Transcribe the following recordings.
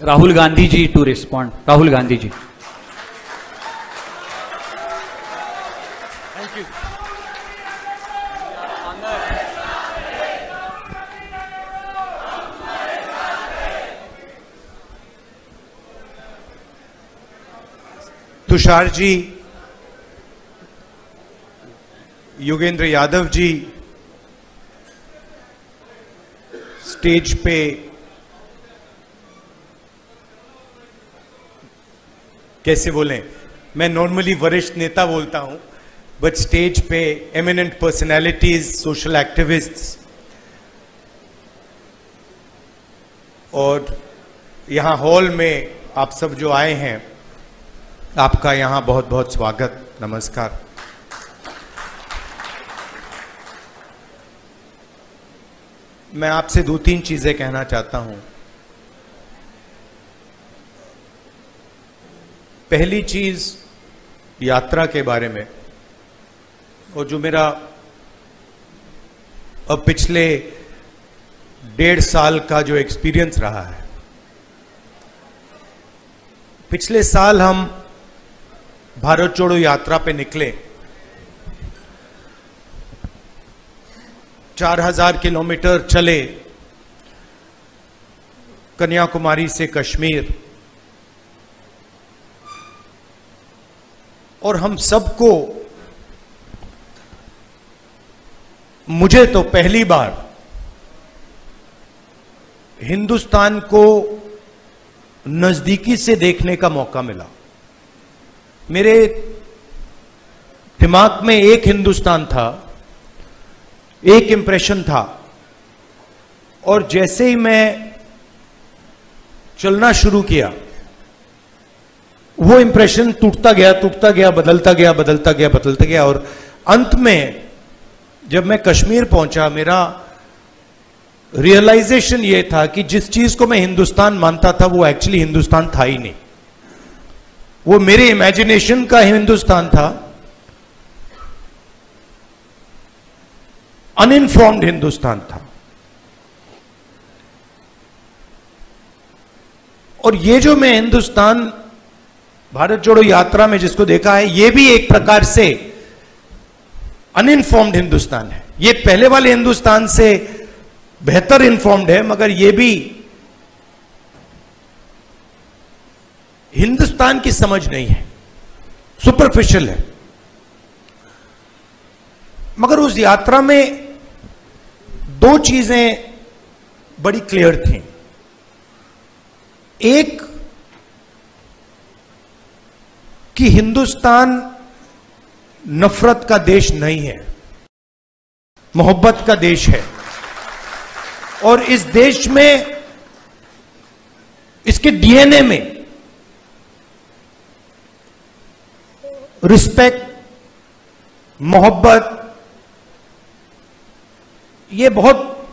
Rahul Gandhi ji to respond. Rahul Gandhi ji. Thank you. Tushar ji, Yogendra Yadav ji, stage पे कैसे बोलें, मैं नॉर्मली वरिष्ठ नेता बोलता हूं, बट स्टेज पे एमिनेंट पर्सनैलिटीज, सोशल एक्टिविस्ट्स और यहां हॉल में आप सब जो आए हैं, आपका यहां बहुत बहुत स्वागत, नमस्कार। मैं आपसे 2-3 चीजें कहना चाहता हूं। पहली चीज यात्रा के बारे में, और जो मेरा अब पिछले 1.5 साल का जो एक्सपीरियंस रहा है। पिछले साल हम भारत जोड़ो यात्रा पे निकले, 4000 किलोमीटर चले, कन्याकुमारी से कश्मीर, और हम सबको, मुझे तो पहली बार हिंदुस्तान को नजदीकी से देखने का मौका मिला। मेरे दिमाग में एक हिंदुस्तान था, एक इंप्रेशन था, और जैसे ही मैं चलना शुरू किया, वो इंप्रेशन टूटता गया, बदलता गया, और अंत में जब मैं कश्मीर पहुंचा, मेरा रियलाइजेशन ये था कि जिस चीज को मैं हिंदुस्तान मानता था, वो एक्चुअली हिंदुस्तान था ही नहीं। वो मेरे इमेजिनेशन का हिंदुस्तान था, अनइन्फॉर्म्ड हिंदुस्तान था। और ये जो मैं हिंदुस्तान भारत जोड़ो यात्रा में जिसको देखा है, ये भी एक प्रकार से अनइन्फॉर्म्ड हिंदुस्तान है। ये पहले वाले हिंदुस्तान से बेहतर इन्फॉर्म्ड है, मगर ये भी हिंदुस्तान की समझ नहीं है, सुपरफिशियल है। मगर उस यात्रा में 2 चीजें बड़ी क्लियर थी। एक कि हिंदुस्तान नफरत का देश नहीं है, मोहब्बत का देश है, और इस देश में, इसके डीएनए में रिस्पेक्ट, मोहब्बत, ये बहुत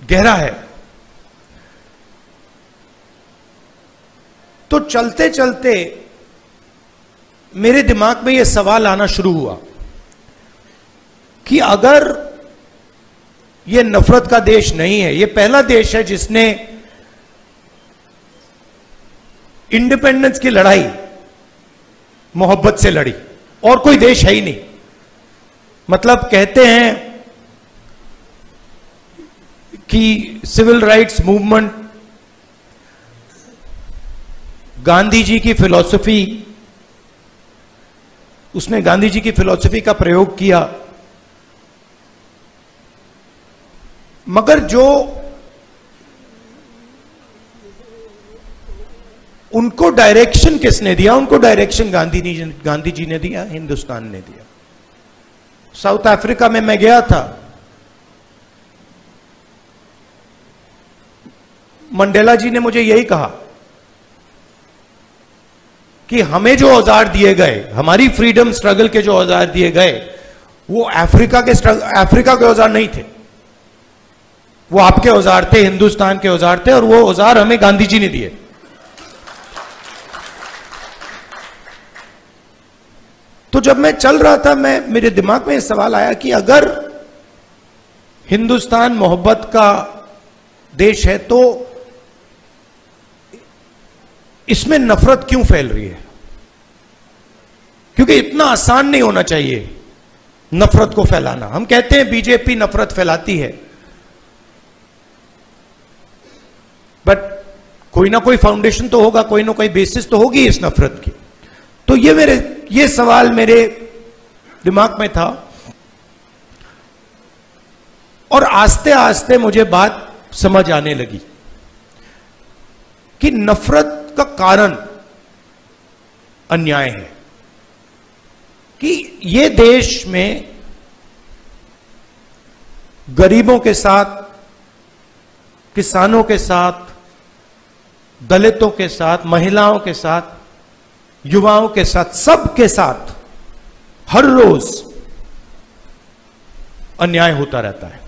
गहरा है। तो चलते चलते मेरे दिमाग में यह सवाल आना शुरू हुआ कि अगर यह नफरत का देश नहीं है, यह पहला देश है जिसने इंडिपेंडेंस की लड़ाई मोहब्बत से लड़ी, और कोई देश है ही नहीं। मतलब कहते हैं कि civil rights movement, Gandhi ji की फिलॉसफी, उसने गांधी जी की फिलॉसफी का प्रयोग किया, मगर जो उनको डायरेक्शन किसने दिया? उनको डायरेक्शन गांधी जी ने दिया, हिंदुस्तान ने दिया। साउथ अफ्रीका में मैं गया था, मंडेला जी ने मुझे यही कहा कि हमें जो औजार दिए गए, हमारी फ्रीडम स्ट्रगल के जो औजार दिए गए, वो अफ्रीका के औजार नहीं थे, वो आपके औजार थे, हिंदुस्तान के औजार थे, और वो औजार हमें गांधी जी ने दिए। तो जब मैं चल रहा था, मेरे दिमाग में सवाल आया कि अगर हिंदुस्तान मोहब्बत का देश है, तो इसमें नफरत क्यों फैल रही है? क्योंकि इतना आसान नहीं होना चाहिए नफरत को फैलाना। हम कहते हैं बीजेपी नफरत फैलाती है, बट कोई ना कोई फाउंडेशन तो होगा, कोई ना कोई बेसिस तो होगी इस नफरत की। तो ये सवाल मेरे दिमाग में था, और आस्ते आस्ते मुझे बात समझ आने लगी कि नफरत का कारण अन्याय है। कि ये देश में गरीबों के साथ, किसानों के साथ, दलितों के साथ, महिलाओं के साथ, युवाओं के साथ, सबके साथ हर रोज अन्याय होता रहता है।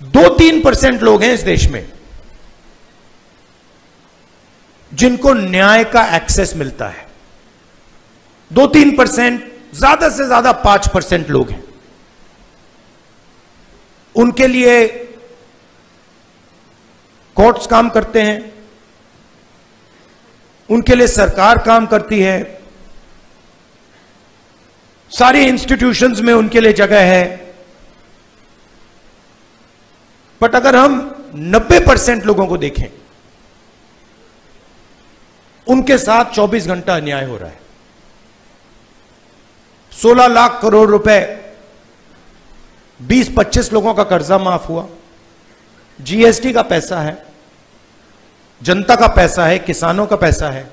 2-3% लोग हैं इस देश में जिनको न्याय का एक्सेस मिलता है। 2-3%, ज्यादा से ज्यादा 5% लोग हैं। उनके लिए कोर्ट्स काम करते हैं, उनके लिए सरकार काम करती है, सारी इंस्टीट्यूशंस में उनके लिए जगह है। बट अगर हम 90% लोगों को देखें, उनके साथ 24 घंटा अन्याय हो रहा है। 16 लाख करोड़ रुपए 20-25 लोगों का कर्जा माफ हुआ। जीएसटी का पैसा है, जनता का पैसा है, किसानों का पैसा है,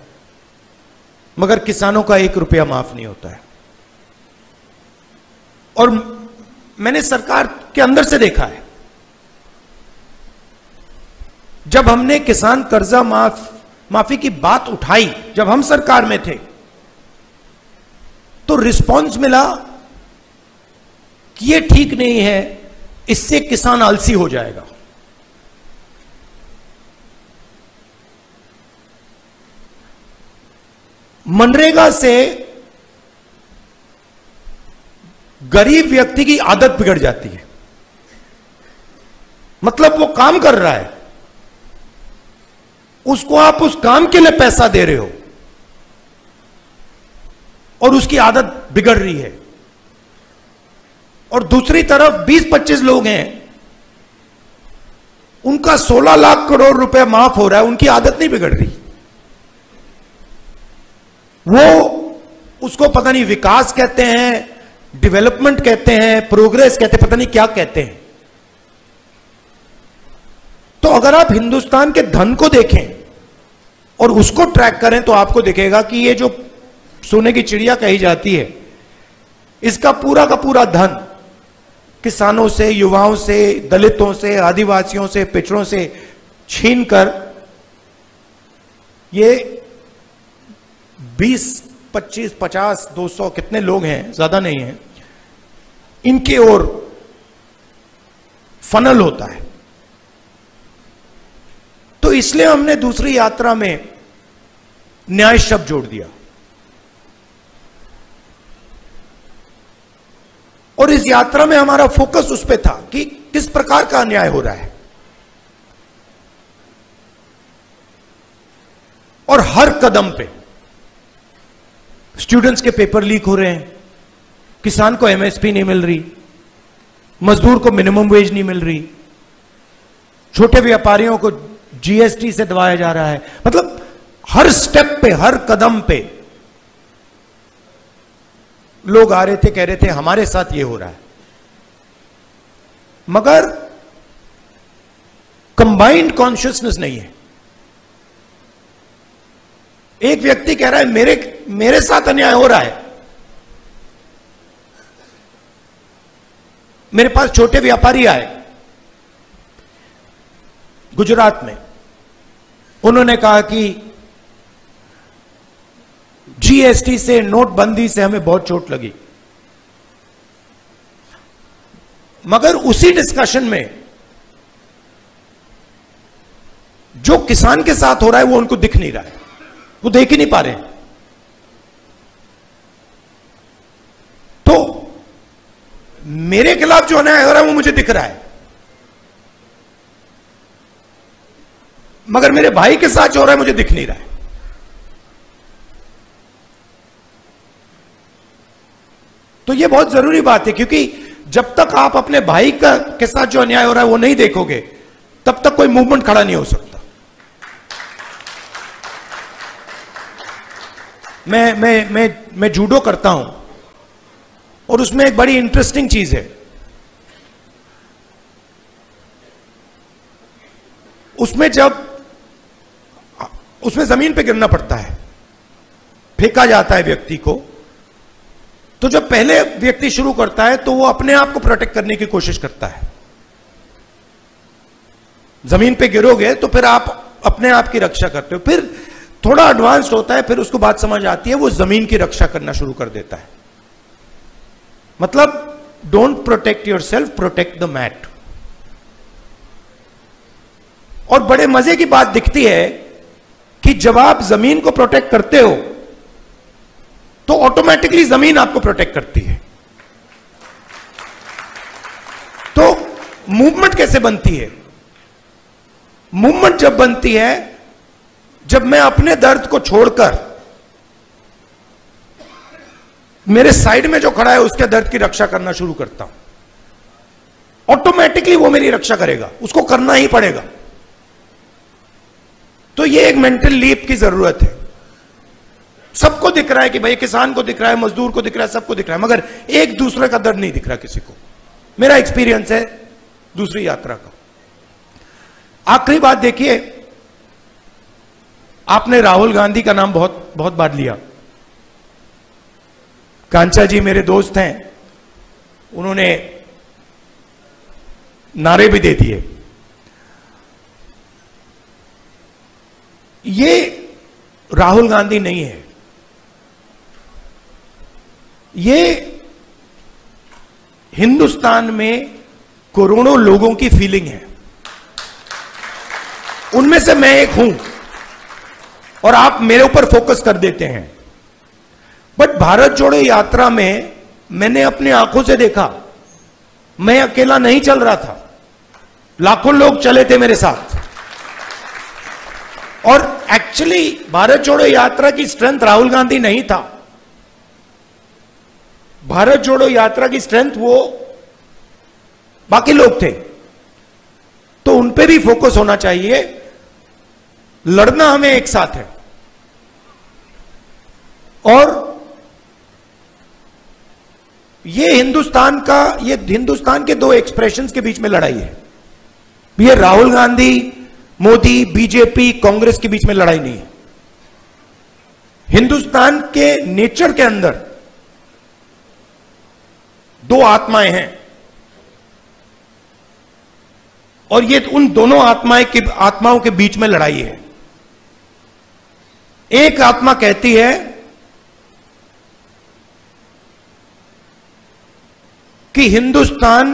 मगर किसानों का 1 रुपया माफ नहीं होता है। और मैंने सरकार के अंदर से देखा है, जब हमने किसान कर्जा माफी की बात उठाई, जब हम सरकार में थे, तो रिस्पॉन्स मिला कि यह ठीक नहीं है, इससे किसान आलसी हो जाएगा। मनरेगा से गरीब व्यक्ति की आदत बिगड़ जाती है। मतलब वो काम कर रहा है, उसको आप उस काम के लिए पैसा दे रहे हो और उसकी आदत बिगड़ रही है। और दूसरी तरफ 20-25 लोग हैं, उनका 16 लाख करोड़ रुपए माफ हो रहा है, उनकी आदत नहीं बिगड़ रही। वो उसको पता नहीं विकास कहते हैं, डेवलपमेंट कहते हैं, प्रोग्रेस कहते हैं, पता नहीं क्या कहते हैं। तो अगर आप हिंदुस्तान के धन को देखें और उसको ट्रैक करें तो आपको दिखेगा कि ये जो सोने की चिड़िया कही जाती है, इसका पूरा का पूरा धन किसानों से, युवाओं से, दलितों से, आदिवासियों से, पिछड़ों से छीनकर ये 20, 25, 50, 200 कितने लोग हैं, ज्यादा नहीं है, इनके ओर फनल होता है। तो इसलिए हमने दूसरी यात्रा में न्याय शब्द जोड़ दिया। और इस यात्रा में हमारा फोकस उस पे था कि किस प्रकार का अन्याय हो रहा है। और हर कदम पे स्टूडेंट्स के पेपर लीक हो रहे हैं, किसान को एमएसपी नहीं मिल रही, मजदूर को मिनिमम वेज नहीं मिल रही, छोटे व्यापारियों को जीएसटी से दबाया जा रहा है। मतलब हर स्टेप पे, हर कदम पे लोग आ रहे थे, कह रहे थे हमारे साथ ये हो रहा है। मगर कंबाइंड कॉन्शियसनेस नहीं है। एक व्यक्ति कह रहा है मेरे साथ अन्याय हो रहा है। मेरे पास छोटे व्यापारी आए गुजरात में, उन्होंने कहा कि जीएसटी से, नोटबंदी से हमें बहुत चोट लगी। मगर उसी डिस्कशन में जो किसान के साथ हो रहा है वो उनको दिख नहीं रहा है, वो देख ही नहीं पा रहे हैं। तो मेरे खिलाफ जो अन्याय हो रहा है वो मुझे दिख रहा है। मगर मेरे भाई के साथ जो हो रहा है मुझे दिख नहीं रहा है। तो यह बहुत जरूरी बात है, क्योंकि जब तक आप अपने भाई के साथ जो अन्याय हो रहा है वो नहीं देखोगे, तब तक कोई मूवमेंट खड़ा नहीं हो सकता। मैं जूडो करता हूं और उसमें एक बड़ी इंटरेस्टिंग चीज है। उसमें जमीन पे गिरना पड़ता है, फेंका जाता है व्यक्ति को। तो जब पहले व्यक्ति शुरू करता है तो वो अपने आप को प्रोटेक्ट करने की कोशिश करता है। जमीन पे गिरोगे तो फिर आप अपने आप की रक्षा करते हो। फिर थोड़ा एडवांस्ड होता है, फिर उसको बात समझ आती है, वो जमीन की रक्षा करना शुरू कर देता है। मतलब don't protect yourself, protect the mat. और बड़े मजे की बात दिखती है कि जब आप जमीन को प्रोटेक्ट करते हो तो ऑटोमेटिकली जमीन आपको प्रोटेक्ट करती है। तो मूवमेंट कैसे बनती है? मूवमेंट जब बनती है जब मैं अपने दर्द को छोड़कर मेरे साइड में जो खड़ा है उसके दर्द की रक्षा करना शुरू करता हूं। ऑटोमेटिकली वो मेरी रक्षा करेगा, उसको करना ही पड़ेगा। तो ये एक मेंटल लीप की जरूरत है। सबको दिख रहा है कि भाई किसान को दिख रहा है, मजदूर को दिख रहा है, सबको दिख रहा है, मगर एक दूसरे का दर्द नहीं दिख रहा किसी को। मेरा एक्सपीरियंस है दूसरी यात्रा का। आखिरी बात देखिए, आपने राहुल गांधी का नाम बहुत बहुत बार लिया। कांचा जी मेरे दोस्त हैं, उन्होंने नारे भी दे दिए। ये राहुल गांधी नहीं है, ये हिंदुस्तान में करोड़ों लोगों की फीलिंग है। उनमें से मैं एक हूं और आप मेरे ऊपर फोकस कर देते हैं। बट भारत जोड़ो यात्रा में मैंने अपनी आंखों से देखा, मैं अकेला नहीं चल रहा था, लाखों लोग चले थे मेरे साथ। और एक्चुअली भारत जोड़ो यात्रा की स्ट्रेंथ राहुल गांधी नहीं था। भारत जोड़ो यात्रा की स्ट्रेंथ वो बाकी लोग थे। तो उन पे भी फोकस होना चाहिए। लड़ना हमें एक साथ है। और ये हिंदुस्तान के दो एक्सप्रेशंस के बीच में लड़ाई है। ये राहुल गांधी, मोदी, बीजेपी, कांग्रेस के बीच में लड़ाई नहीं है। हिंदुस्तान के नेचर के अंदर दो आत्माएं हैं और ये उन दोनों आत्माओं के बीच में लड़ाई है। एक आत्मा कहती है कि हिंदुस्तान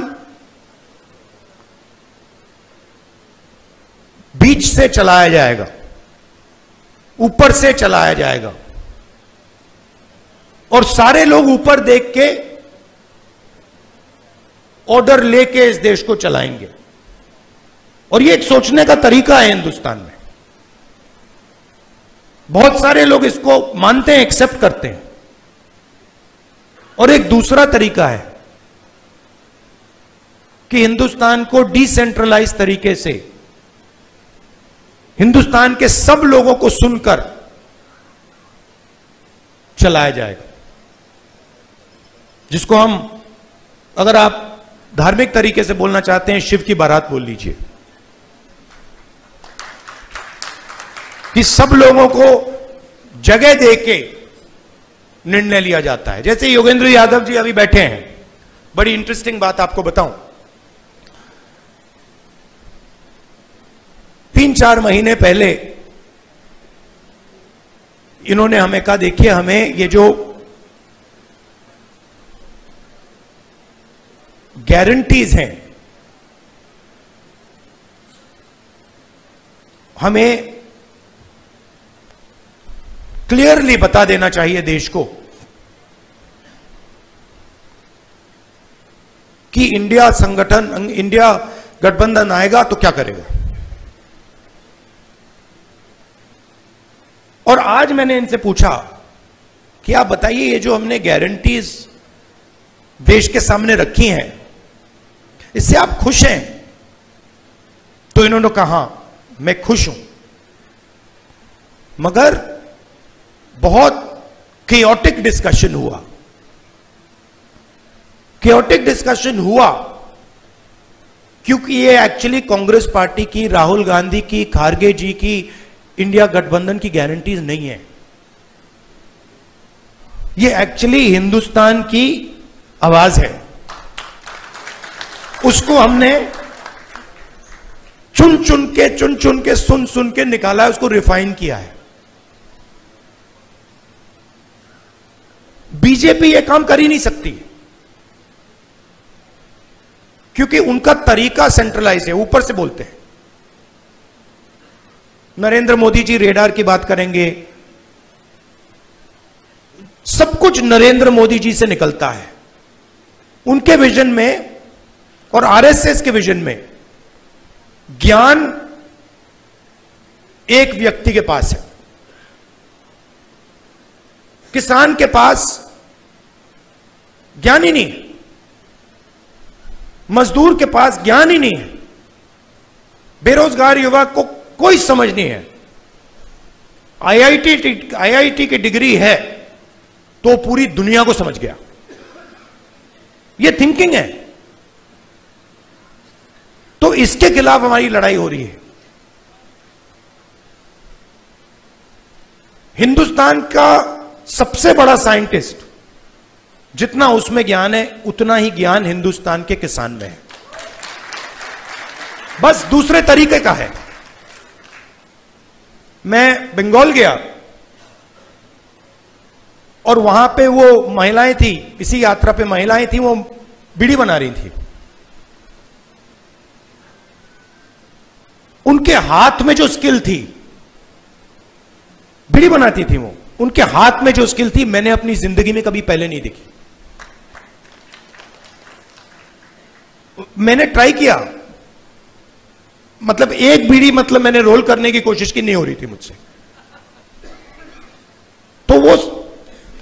बीच से चलाया जाएगा, ऊपर से चलाया जाएगा और सारे लोग ऊपर देख के ऑर्डर लेके इस देश को चलाएंगे। और ये एक सोचने का तरीका है हिंदुस्तान में। बहुत सारे लोग इसको मानते हैं, एक्सेप्ट करते हैं। और एक दूसरा तरीका है कि हिंदुस्तान को डिसेंट्रलाइज तरीके से हिंदुस्तान के सब लोगों को सुनकर चलाया जाएगा, जिसको हम, अगर आप धार्मिक तरीके से बोलना चाहते हैं, शिव की बारात बोल लीजिए। कि सब लोगों को जगह देके निर्णय लिया जाता है। जैसे योगेंद्र यादव जी अभी बैठे हैं, बड़ी इंटरेस्टिंग बात आपको बताऊं। 3-4 महीने पहले इन्होंने हमें कहा, देखिए हमें ये जो गारंटीज हैं, हमें क्लियरली बता देना चाहिए देश को कि इंडिया गठबंधन आएगा तो क्या करेगा। आज मैंने इनसे पूछा कि आप बताइए ये जो हमने गारंटीज देश के सामने रखी हैं, इससे आप खुश हैं? तो इन्होंने कहा मैं खुश हूं, मगर बहुत केओटिक डिस्कशन हुआ। केओटिक डिस्कशन हुआ क्योंकि ये एक्चुअली कांग्रेस पार्टी की, राहुल गांधी की, खारगे जी की, इंडिया गठबंधन की गारंटीज नहीं है। ये एक्चुअली हिंदुस्तान की आवाज है। उसको हमने चुन चुन के सुन सुन के निकाला है, उसको रिफाइन किया है। बीजेपी ये काम कर ही नहीं सकती क्योंकि उनका तरीका सेंट्रलाइज है, ऊपर से बोलते हैं। नरेंद्र मोदी जी रेडार की बात करेंगे, सब कुछ नरेंद्र मोदी जी से निकलता है। उनके विजन में और आरएसएस के विजन में ज्ञान एक व्यक्ति के पास है, किसान के पास ज्ञान ही नहीं है, मजदूर के पास ज्ञान ही नहीं है, बेरोजगार युवा को कोई समझ नहीं है। आईआईटी की डिग्री है तो पूरी दुनिया को समझ गया। यह थिंकिंग है। तो इसके खिलाफ हमारी लड़ाई हो रही है। हिंदुस्तान का सबसे बड़ा साइंटिस्ट, जितना उसमें ज्ञान है उतना ही ज्ञान हिंदुस्तान के किसान में है, बस दूसरे तरीके का है। मैं बंगाल गया और वहां पे वो महिलाएं थी, इसी यात्रा पे महिलाएं थी, वो बीड़ी बना रही थी। उनके हाथ में जो स्किल थी, बीड़ी बनाती थी वो, उनके हाथ में जो स्किल थी मैंने अपनी जिंदगी में कभी पहले नहीं देखी। मैंने ट्राई किया, मतलब एक बीड़ी मतलब मैंने रोल करने की कोशिश की, नहीं हो रही थी मुझसे। तो वो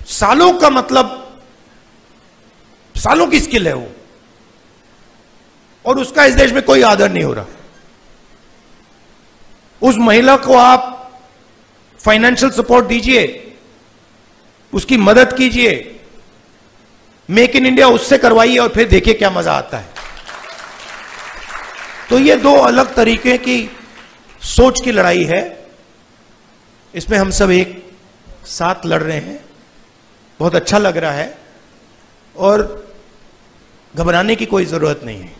सालों का, मतलब सालों की स्किल है वो, और उसका इस देश में कोई आदर नहीं हो रहा। उस महिला को आप फाइनेंशियल सपोर्ट दीजिए, उसकी मदद कीजिए, मेक इन इंडिया उससे करवाइए और फिर देखिए क्या मजा आता है। तो ये दो अलग तरीके की सोच की लड़ाई है। इसमें हम सब एक साथ लड़ रहे हैं। बहुत अच्छा लग रहा है और घबराने की कोई जरूरत नहीं है।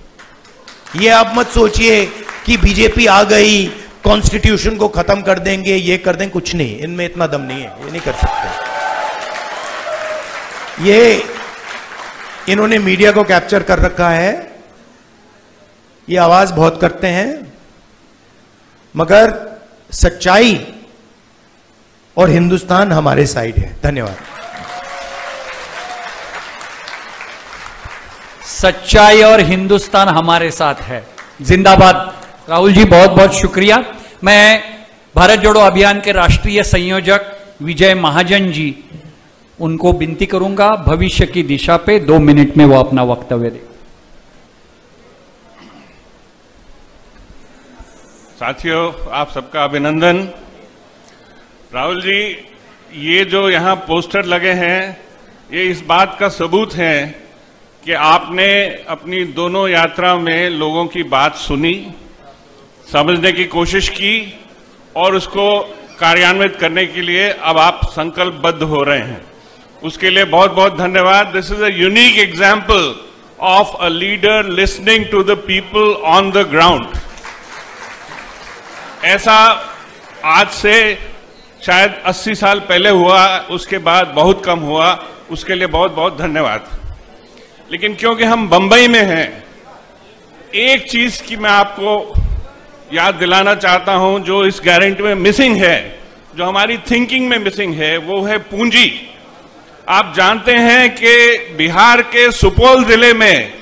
ये आप मत सोचिए कि बीजेपी आ गई, कॉन्स्टिट्यूशन को खत्म कर देंगे, ये कर देंगे, कुछ नहीं, इनमें इतना दम नहीं है, ये नहीं कर सकते। ये इन्होंने मीडिया को कैप्चर कर रखा है, ये आवाज बहुत करते हैं, मगर सच्चाई और हिंदुस्तान हमारे साइड है। धन्यवाद। सच्चाई और हिंदुस्तान हमारे साथ है। जिंदाबाद। राहुल जी बहुत बहुत शुक्रिया। मैं भारत जोड़ो अभियान के राष्ट्रीय संयोजक विजय महाजन जी, उनको विनती करूंगा भविष्य की दिशा पे 2 मिनट में वो अपना वक्तव्य दें। साथियों, आप सबका अभिनंदन। राहुल जी, ये जो यहाँ पोस्टर लगे हैं, ये इस बात का सबूत है कि आपने अपनी दोनों यात्रा में लोगों की बात सुनी, समझने की कोशिश की और उसको कार्यान्वित करने के लिए अब आप संकल्पबद्ध हो रहे हैं। उसके लिए बहुत बहुत धन्यवाद। This is a unique example of a leader listening to the people on the ground. ऐसा आज से शायद 80 साल पहले हुआ, उसके बाद बहुत कम हुआ। उसके लिए बहुत बहुत धन्यवाद। लेकिन क्योंकि हम बंबई में हैं, एक चीज की मैं आपको याद दिलाना चाहता हूं जो इस गारंटी में मिसिंग है, जो हमारी थिंकिंग में मिसिंग है, वो है पूंजी। आप जानते हैं कि बिहार के सुपौल जिले में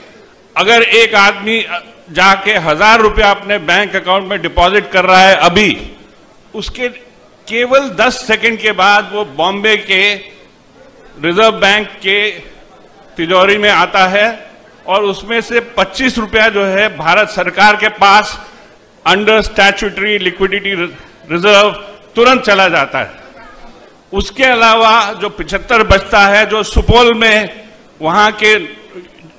अगर एक आदमी जाके 1000 रुपया अपने बैंक अकाउंट में डिपॉजिट कर रहा है, अभी उसके केवल 10 सेकंड के बाद वो बॉम्बे के रिजर्व बैंक के तिजोरी में आता है और उसमें से 25 रुपया जो है भारत सरकार के पास अंडर स्टैट्यूटरी लिक्विडिटी रिजर्व तुरंत चला जाता है। उसके अलावा जो 75 बचता है, जो सुपौल में वहां के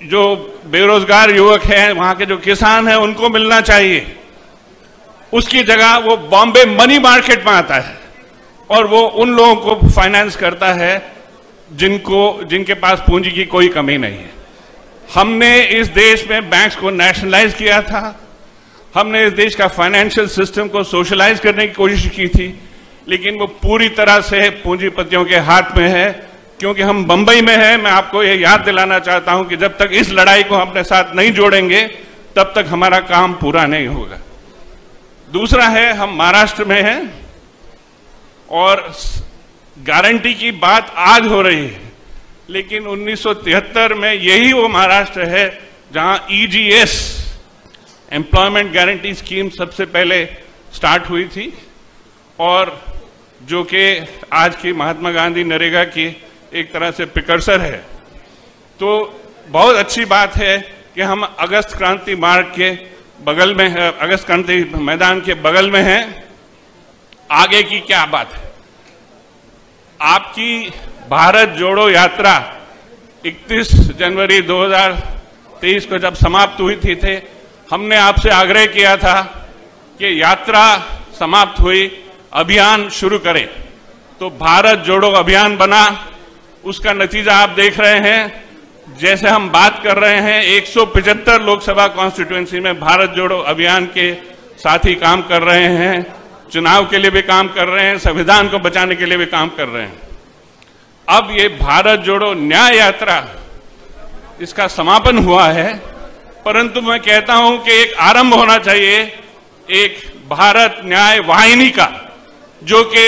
जो बेरोजगार युवक हैं, वहां के जो किसान हैं, उनको मिलना चाहिए, उसकी जगह वो बॉम्बे मनी मार्केट में आता है और वो उन लोगों को फाइनेंस करता है जिनके पास पूंजी की कोई कमी नहीं है। हमने इस देश में बैंक्स को नेशनलाइज किया था, हमने इस देश का फाइनेंशियल सिस्टम को सोशलाइज करने की कोशिश की थी, लेकिन वो पूरी तरह से पूंजीपतियों के हाथ में है, क्योंकि हम बंबई में हैं। मैं आपको ये याद दिलाना चाहता हूं कि जब तक इस लड़ाई को अपने साथ नहीं जोड़ेंगे तब तक हमारा काम पूरा नहीं होगा। दूसरा है, हम महाराष्ट्र में हैं और गारंटी की बात आज हो रही है, लेकिन 1973 में यही वो महाराष्ट्र है जहां EGS एम्प्लॉयमेंट गारंटी स्कीम सबसे पहले स्टार्ट हुई थी और जो कि आज की महात्मा गांधी नरेगा की एक तरह से प्रिकर्सर है। तो बहुत अच्छी बात है कि हम अगस्त क्रांति मार्ग के बगल में है, अगस्त क्रांति मैदान के बगल में हैं। आगे की क्या बात है? आपकी भारत जोड़ो यात्रा 31 जनवरी 2023 को जब समाप्त हुई थी, हमने आपसे आग्रह किया था कि यात्रा समाप्त हुई, अभियान शुरू करें। तो भारत जोड़ो अभियान बना, उसका नतीजा आप देख रहे हैं। जैसे हम बात कर रहे हैं, 175 लोकसभा कॉन्स्टिट्यूएंसी में भारत जोड़ो अभियान के साथी काम कर रहे हैं, चुनाव के लिए भी काम कर रहे हैं, संविधान को बचाने के लिए भी काम कर रहे हैं। अब ये भारत जोड़ो न्याय यात्रा, इसका समापन हुआ है, परंतु मैं कहता हूं कि एक आरंभ होना चाहिए एक भारत न्याय वाहिनी का, जो कि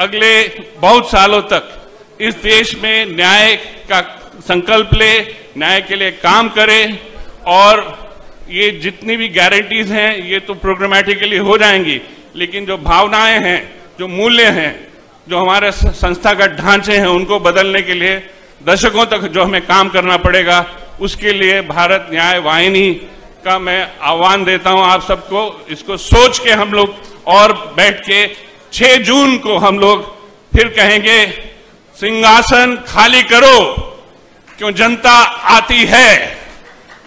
अगले बहुत सालों तक इस देश में न्याय का संकल्प ले, न्याय के लिए काम करे। और ये जितनी भी गारंटीज हैं ये तो प्रोग्रामेटिकली हो जाएंगी, लेकिन जो भावनाएं हैं, जो मूल्य हैं, जो हमारे संस्था का ढांचे हैं, उनको बदलने के लिए दशकों तक जो हमें काम करना पड़ेगा, उसके लिए भारत न्याय वाहिनी का मैं आह्वान देता हूं आप सबको। इसको सोच के हम लोग और बैठ के 6 जून को हम लोग फिर कहेंगे, सिंहासन खाली करो क्यों जनता आती है,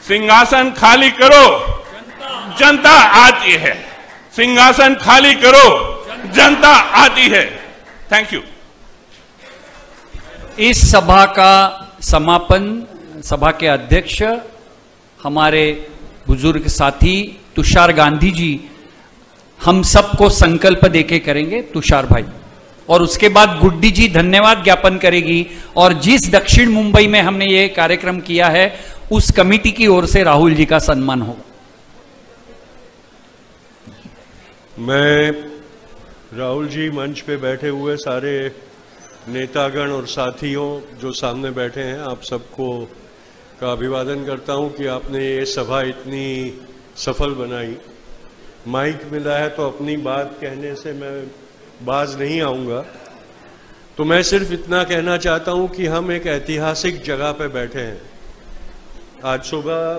सिंहासन खाली करो जनता आती है, सिंहासन खाली करो जनता आती है। Thank you. इस सभा का समापन सभा के अध्यक्ष हमारे बुजुर्ग साथी तुषार गांधी जी हम सबको संकल्प देके करेंगे। तुषार भाई, और उसके बाद गुड्डी जी धन्यवाद ज्ञापन करेगी। और जिस दक्षिण मुंबई में हमने ये कार्यक्रम किया है उस कमेटी की ओर से राहुल जी का सम्मान होगा। मैं राहुल जी, मंच पे बैठे हुए सारे नेतागण और साथियों जो सामने बैठे हैं, आप सबको का अभिवादन करता हूं कि आपने ये सभा इतनी सफल बनाई। माइक मिला है तो अपनी बात कहने से मैं बाज नहीं आऊंगा, तो मैं सिर्फ इतना कहना चाहता हूं कि हम एक ऐतिहासिक जगह पे बैठे हैं। आज सुबह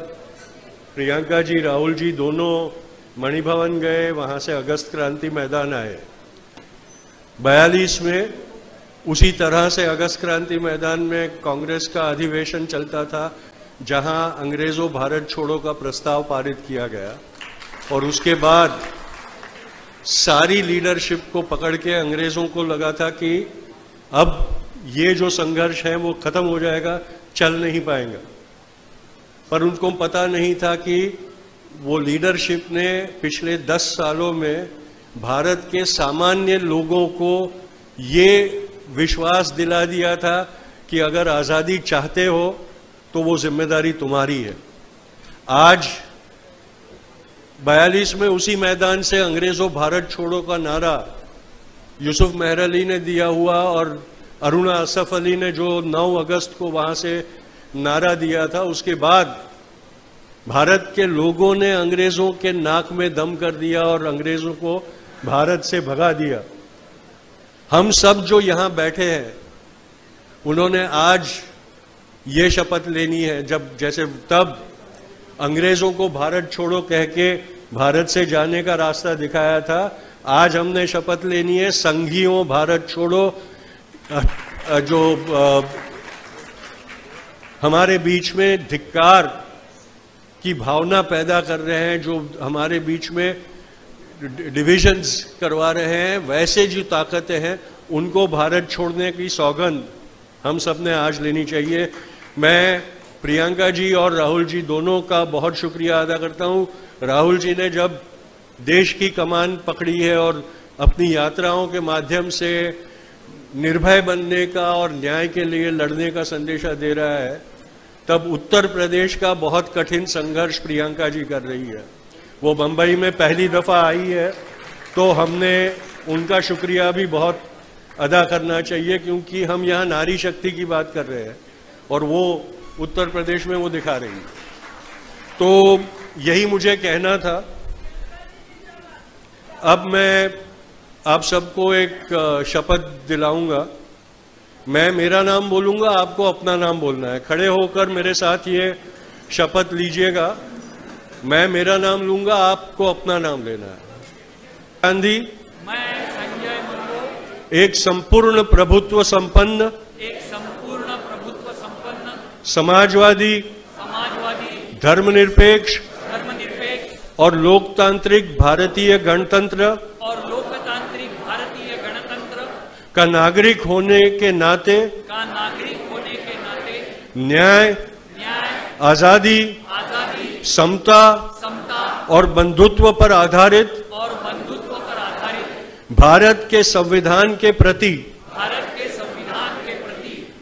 प्रियंका जी, राहुल जी दोनों मणिभवन गए, वहां से अगस्त क्रांति मैदान आए। 42 में उसी तरह से अगस्त क्रांति मैदान में कांग्रेस का अधिवेशन चलता था, जहां अंग्रेजों भारत छोड़ो का प्रस्ताव पारित किया गया और उसके बाद सारी लीडरशिप को पकड़ के अंग्रेजों को लगा था कि अब ये जो संघर्ष है वो खत्म हो जाएगा, चल नहीं पाएगा। पर उनको पता नहीं था कि वो लीडरशिप ने पिछले 10 सालों में भारत के सामान्य लोगों को ये विश्वास दिला दिया था कि अगर आज़ादी चाहते हो तो वो जिम्मेदारी तुम्हारी है। आज 42 में उसी मैदान से अंग्रेजों भारत छोड़ो का नारा यूसुफ मेहर अली ने दिया हुआ और अरुणा असफ अली ने जो 9 अगस्त को वहां से नारा दिया था, उसके बाद भारत के लोगों ने अंग्रेजों के नाक में दम कर दिया और अंग्रेजों को भारत से भगा दिया। हम सब जो यहां बैठे हैं उन्होंने आज ये शपथ लेनी है, जब जैसे तब अंग्रेजों को भारत छोड़ो कह के भारत से जाने का रास्ता दिखाया था, आज हमने शपथ लेनी है संघियों भारत छोड़ो जो हमारे बीच में धिक्कार की भावना पैदा कर रहे हैं, जो हमारे बीच में डिविजन्स करवा रहे हैं, वैसे जो ताकतें हैं उनको भारत छोड़ने की सौगंध हम सब ने आज लेनी चाहिए। मैं प्रियंका जी और राहुल जी दोनों का बहुत शुक्रिया अदा करता हूं। राहुल जी ने जब देश की कमान पकड़ी है और अपनी यात्राओं के माध्यम से निर्भय बनने का और न्याय के लिए लड़ने का संदेशा दे रहा है, तब उत्तर प्रदेश का बहुत कठिन संघर्ष प्रियंका जी कर रही है। वो बंबई में पहली दफा आई है, तो हमने उनका शुक्रिया भी बहुत अदा करना चाहिए, क्योंकि हम यहाँ नारी शक्ति की बात कर रहे हैं और वो उत्तर प्रदेश में वो दिखा रही है। तो यही मुझे कहना था। अब मैं आप सबको एक शपथ दिलाऊंगा। मैं मेरा नाम बोलूंगा, आपको अपना नाम बोलना है। खड़े होकर मेरे साथ ये शपथ लीजिएगा। मैं मेरा नाम लूंगा, आपको अपना नाम लेना है। गांधी, मैं संजय मुर्मू, एक संपूर्ण प्रभुत्व संपन्न, समाजवादी, धर्मनिरपेक्ष और लोकतांत्रिक भारतीय गणतंत्र का नागरिक होने के नाते न्याय, आजादी, समता और बंधुत्व पर आधारित भारत के संविधान के प्रति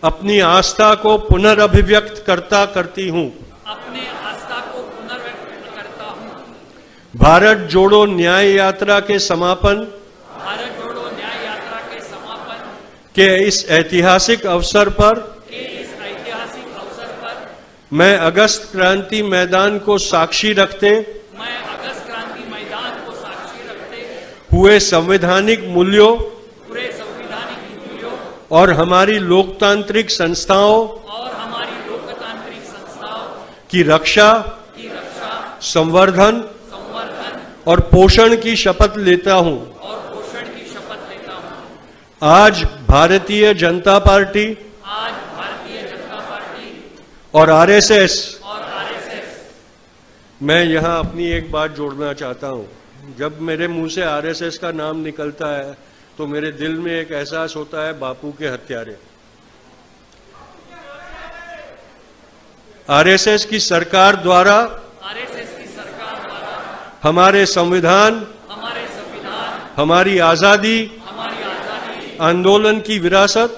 अपनी आस्था को पुनर्अभिव्यक्त करती हूं। भारत जोड़ो न्याय यात्रा के समापन के इस ऐतिहासिक अवसर पर मैं अगस्त क्रांति मैदान को साक्षी रखते हुए संवैधानिक मूल्यों और हमारी लोकतांत्रिक संस्थाओं की रक्षा, संवर्धन और पोषण की शपथ लेता हूं। आज भारतीय जनता पार्टी और आरएसएस, मैं यहां अपनी एक बात जोड़ना चाहता हूं। जब मेरे मुंह से आरएसएस का नाम निकलता है तो मेरे दिल में एक एहसास होता है बापू के हत्यारे। आरएसएस की सरकार द्वारा हमारे संविधान, हमारी आजादी, आंदोलन की विरासत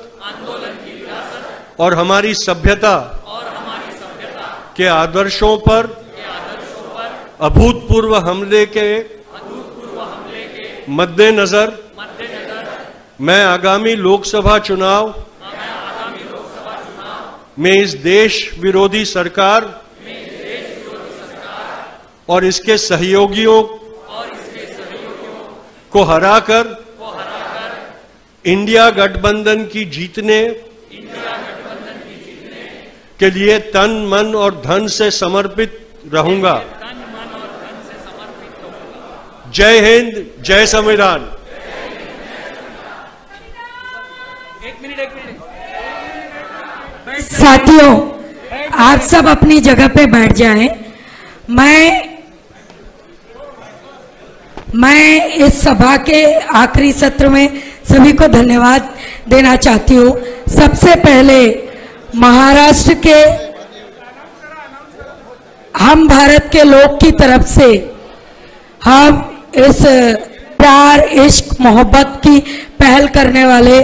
और हमारी सभ्यता के आदर्शों पर अभूतपूर्व हमले के मद्देनजर मैं आगामी लोकसभा चुनाव में इस देश विरोधी सरकार और इसके सहयोगियों को हराकर इंडिया गठबंधन की जीतने के लिए तन, मन और धन से समर्पित रहूंगा। जय हिंद, जय संविधान। साथियों, आप सब अपनी जगह पे बैठ जाएं। मैं इस सभा के आखिरी सत्र में सभी को धन्यवाद देना चाहती हूँ। सबसे पहले महाराष्ट्र के हम भारत के लोग की तरफ से हम इस प्यार, इश्क, मोहब्बत की पहल करने वाले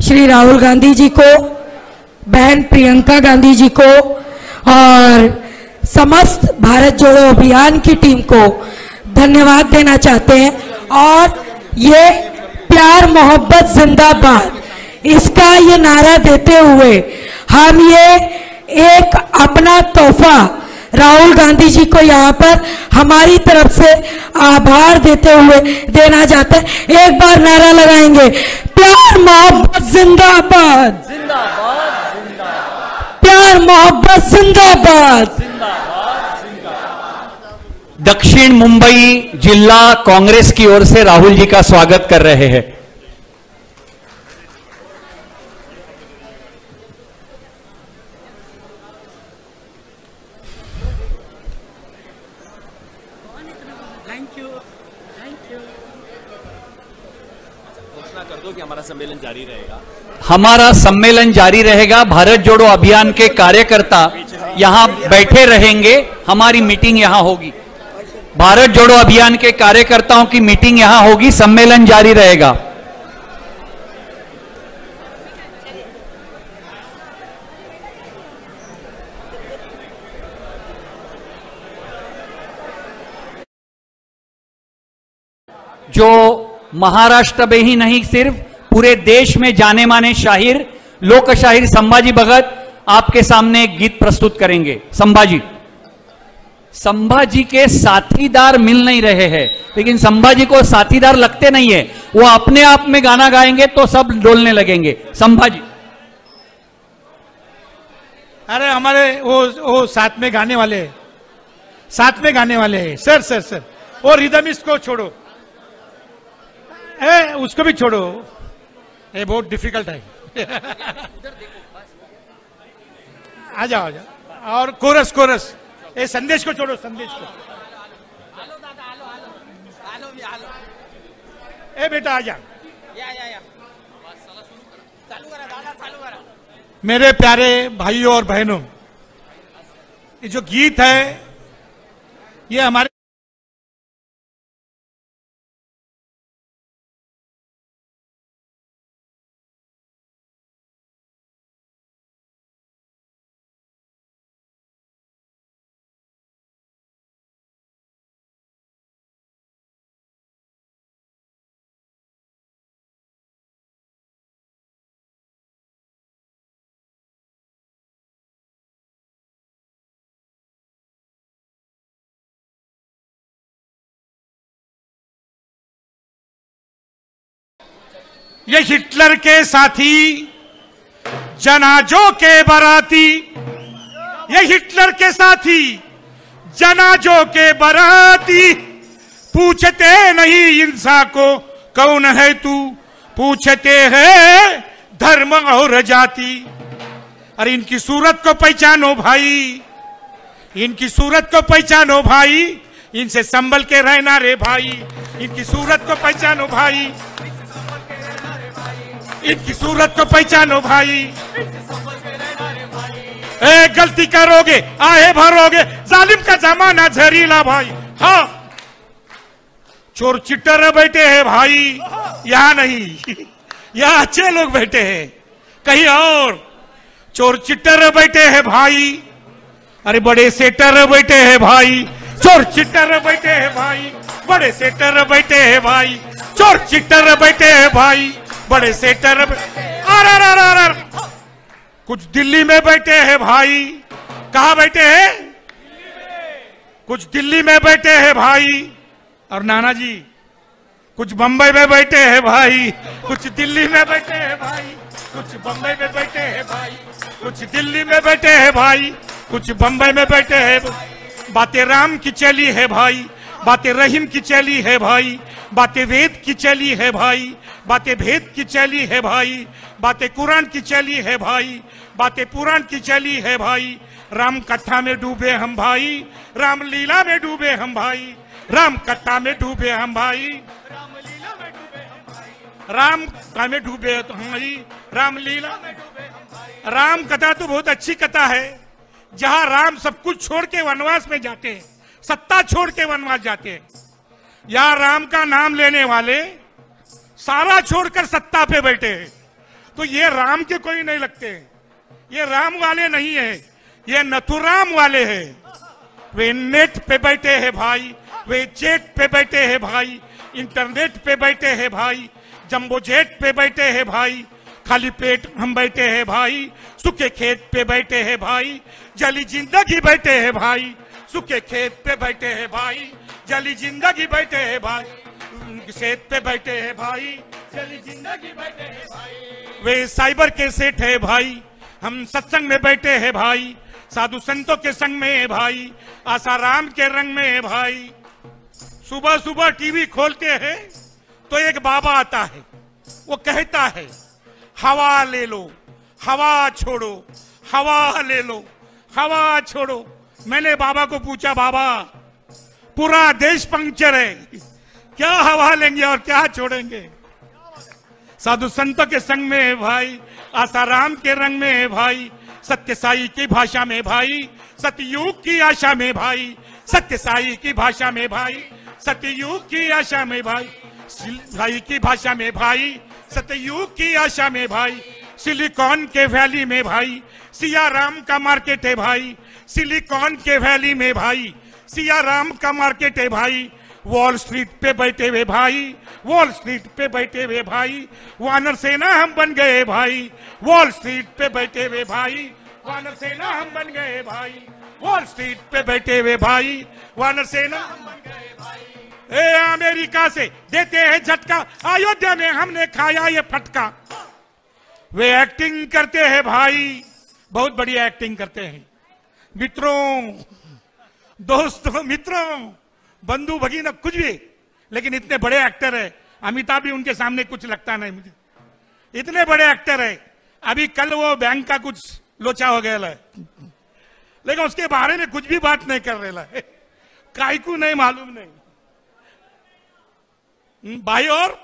श्री राहुल गांधी जी को, बहन प्रियंका गांधी जी को और समस्त भारत जोड़ो अभियान की टीम को धन्यवाद देना चाहते हैं। और ये प्यार मोहब्बत जिंदाबाद, इसका ये नारा देते हुए हम ये एक अपना तोहफा राहुल गांधी जी को यहाँ पर हमारी तरफ से आभार देते हुए देना चाहते हैं। एक बार नारा लगाएंगे, प्यार मोहब्बत जिंदाबाद, प्यार मोहब्बत जिंदाबाद। दक्षिण मुंबई जिला कांग्रेस की ओर से राहुल जी का स्वागत कर रहे हैं। हमारा सम्मेलन जारी रहेगा। हमारा सम्मेलन जारी रहेगा। भारत जोड़ो अभियान के कार्यकर्ता यहां बैठे रहेंगे। हमारी मीटिंग यहां होगी। भारत जोड़ो अभियान के कार्यकर्ताओं की मीटिंग यहां होगी। सम्मेलन जारी रहेगा। जो महाराष्ट्र में ही नहीं, सिर्फ पूरे देश में जाने माने शाहिर, लोक शाहिर संभाजी भगत आपके सामने एक गीत प्रस्तुत करेंगे। संभाजी के साथीदार मिल नहीं रहे हैं, लेकिन संभाजी को साथीदार लगते नहीं है। वो अपने आप में गाना गाएंगे तो सब डोलने लगेंगे। संभाजी, अरे हमारे वो साथ में गाने वाले, साथ में गाने वाले हैं। सर सर सर, वो रिदमिस्ट को छोड़ो, उसको भी छोड़ो, ये बहुत डिफिकल्ट है। आ जाओ आ जाओ। और कोरस कोरस, ये संदेश को छोड़ो, संदेश को। ए बेटा आ जा। मेरे प्यारे भाइयों और बहनों, ये जो गीत है ये हमारे ये हिटलर के साथी, जनाजों के बाराती, ये हिटलर के साथी, जनाजों के बाराती, पूछते नहीं इंसान को कौन है तू, पूछते हैं धर्म और जाति। अरे इनकी सूरत को पहचानो भाई, इनकी सूरत को पहचानो भाई, इनसे संभल के रहना रे भाई। इनकी सूरत को पहचानो भाई, इनकी सूरत को पहचानो भाई। ए गलती करोगे आहे भरोगे, जालिम का जमाना जहरीला भाई। हाँ, चोर चिट्टर बैठे हैं भाई, यहाँ नहीं, यहाँ अच्छे लोग बैठे हैं, कहीं और चोर चिट्टर बैठे हैं भाई। अरे बड़े सेटर बैठे हैं भाई, चोर चिट्टर बैठे हैं भाई, बड़े सेटर बैठे हैं भाई, चोर चिट्टर बैठे हैं भाई, बड़े सेटर। अरे कुछ दिल्ली में बैठे हैं भाई। कहां बैठे हैं? कुछ दिल्ली में बैठे हैं भाई। और नाना जी कुछ बंबई में बैठे हैं भाई, कुछ दिल्ली में बैठे हैं भाई, कुछ बंबई में बैठे हैं भाई, कुछ दिल्ली में बैठे हैं भाई, कुछ बंबई में बैठे हैं। बातें राम की चली है भाई, बातें रहीम की चली है भाई, बातें वेद की चली है भाई, बातें भेद की चली है भाई, बातें कुरान की चली है भाई, बातें पुराण की चली है भाई। राम कथा में डूबे हम भाई, राम लीला में डूबे हम भाई, राम कथा में डूबे हम भाई, राम लीला में डूबे हम भाई, राम कथा में डूबे तो हम भाई, राम लीला में डूबे हम भाई। राम कथा तो बहुत अच्छी कथा है, जहां राम सब कुछ छोड़ के वनवास में जाते हैं, सत्ता छोड़ के वनवास जाते हैं। यहाँ राम का नाम लेने वाले सारा छोड़कर सत्ता पे बैठे हैं, तो ये राम के कोई नहीं लगते, ये राम वाले नहीं है, ये नथुराम वाले हैं। वे नेट पे बैठे हैं भाई, वे जेट पे बैठे हैं भाई, इंटरनेट पे बैठे हैं भाई, जंबो जेट पे बैठे हैं भाई, खाली पेट हम बैठे हैं भाई, सूखे खेत पे बैठे हैं भाई, जली जिंदगी बैठे हैं भाई। सूखे खेत पे बैठे हैं भाई, जली जिंदगी बैठे हैं भाई, खेत पे बैठे हैं भाई, जली जिंदगी बैठे हैं भाई। वे साइबर के सेठ है भाई, हम सत्संग में बैठे हैं भाई, साधु संतों के संग में है भाई, आसाराम के रंग में है भाई। सुबह सुबह टीवी खोलते हैं तो एक बाबा आता है, वो कहता है हवा ले लो, हवा छोड़ो, हवा ले लो, हवा छोड़ो। मैंने बाबा को पूछा, बाबा पूरा देश पंक्चर है, क्या हवा लेंगे और क्या छोड़ेंगे? साधु संतों के संग में है भाई, आसाराम के रंग में है भाई, सत्य साई की भाषा में भाई, सतयुग की आशा में भाई, सत्य साई की भाषा में भाई, सतयुग की आशा में भाई, साई की भाषा में भाई, सतयुग की आशा में भाई। सिलिकॉन के वैली में भाई सिया राम का मार्केट है भाई, सिलिकॉन के वैली में भाई सिया राम का मार्केट है भाई। वॉल स्ट्रीट पे बैठे हुए भाई, वॉल स्ट्रीट पे बैठे हुए भाई, वानर सेना हम बन गए भाई, वॉल स्ट्रीट पे बैठे हुए भाई, वानर सेना हम बन गए भाई, वॉल स्ट्रीट पे बैठे हुए भाई, वानर सेना हम बन गए भाई। ए अमेरिका से देते हैं झटका, अयोध्या में हमने खाया ये फटका। वे एक्टिंग करते हैं भाई, बहुत बढ़िया एक्टिंग करते हैं। मित्रों, दोस्तों, मित्रों, बंधु भगीना कुछ भी, लेकिन इतने बड़े एक्टर है। अमिताभ भी उनके सामने कुछ लगता नहीं मुझे, इतने बड़े एक्टर है। अभी कल वो बैंक का कुछ लोचा हो गया है, लेकिन उसके बारे में कुछ भी बात नहीं कर रहा है, कायकू नहीं मालूम नहीं भाई। और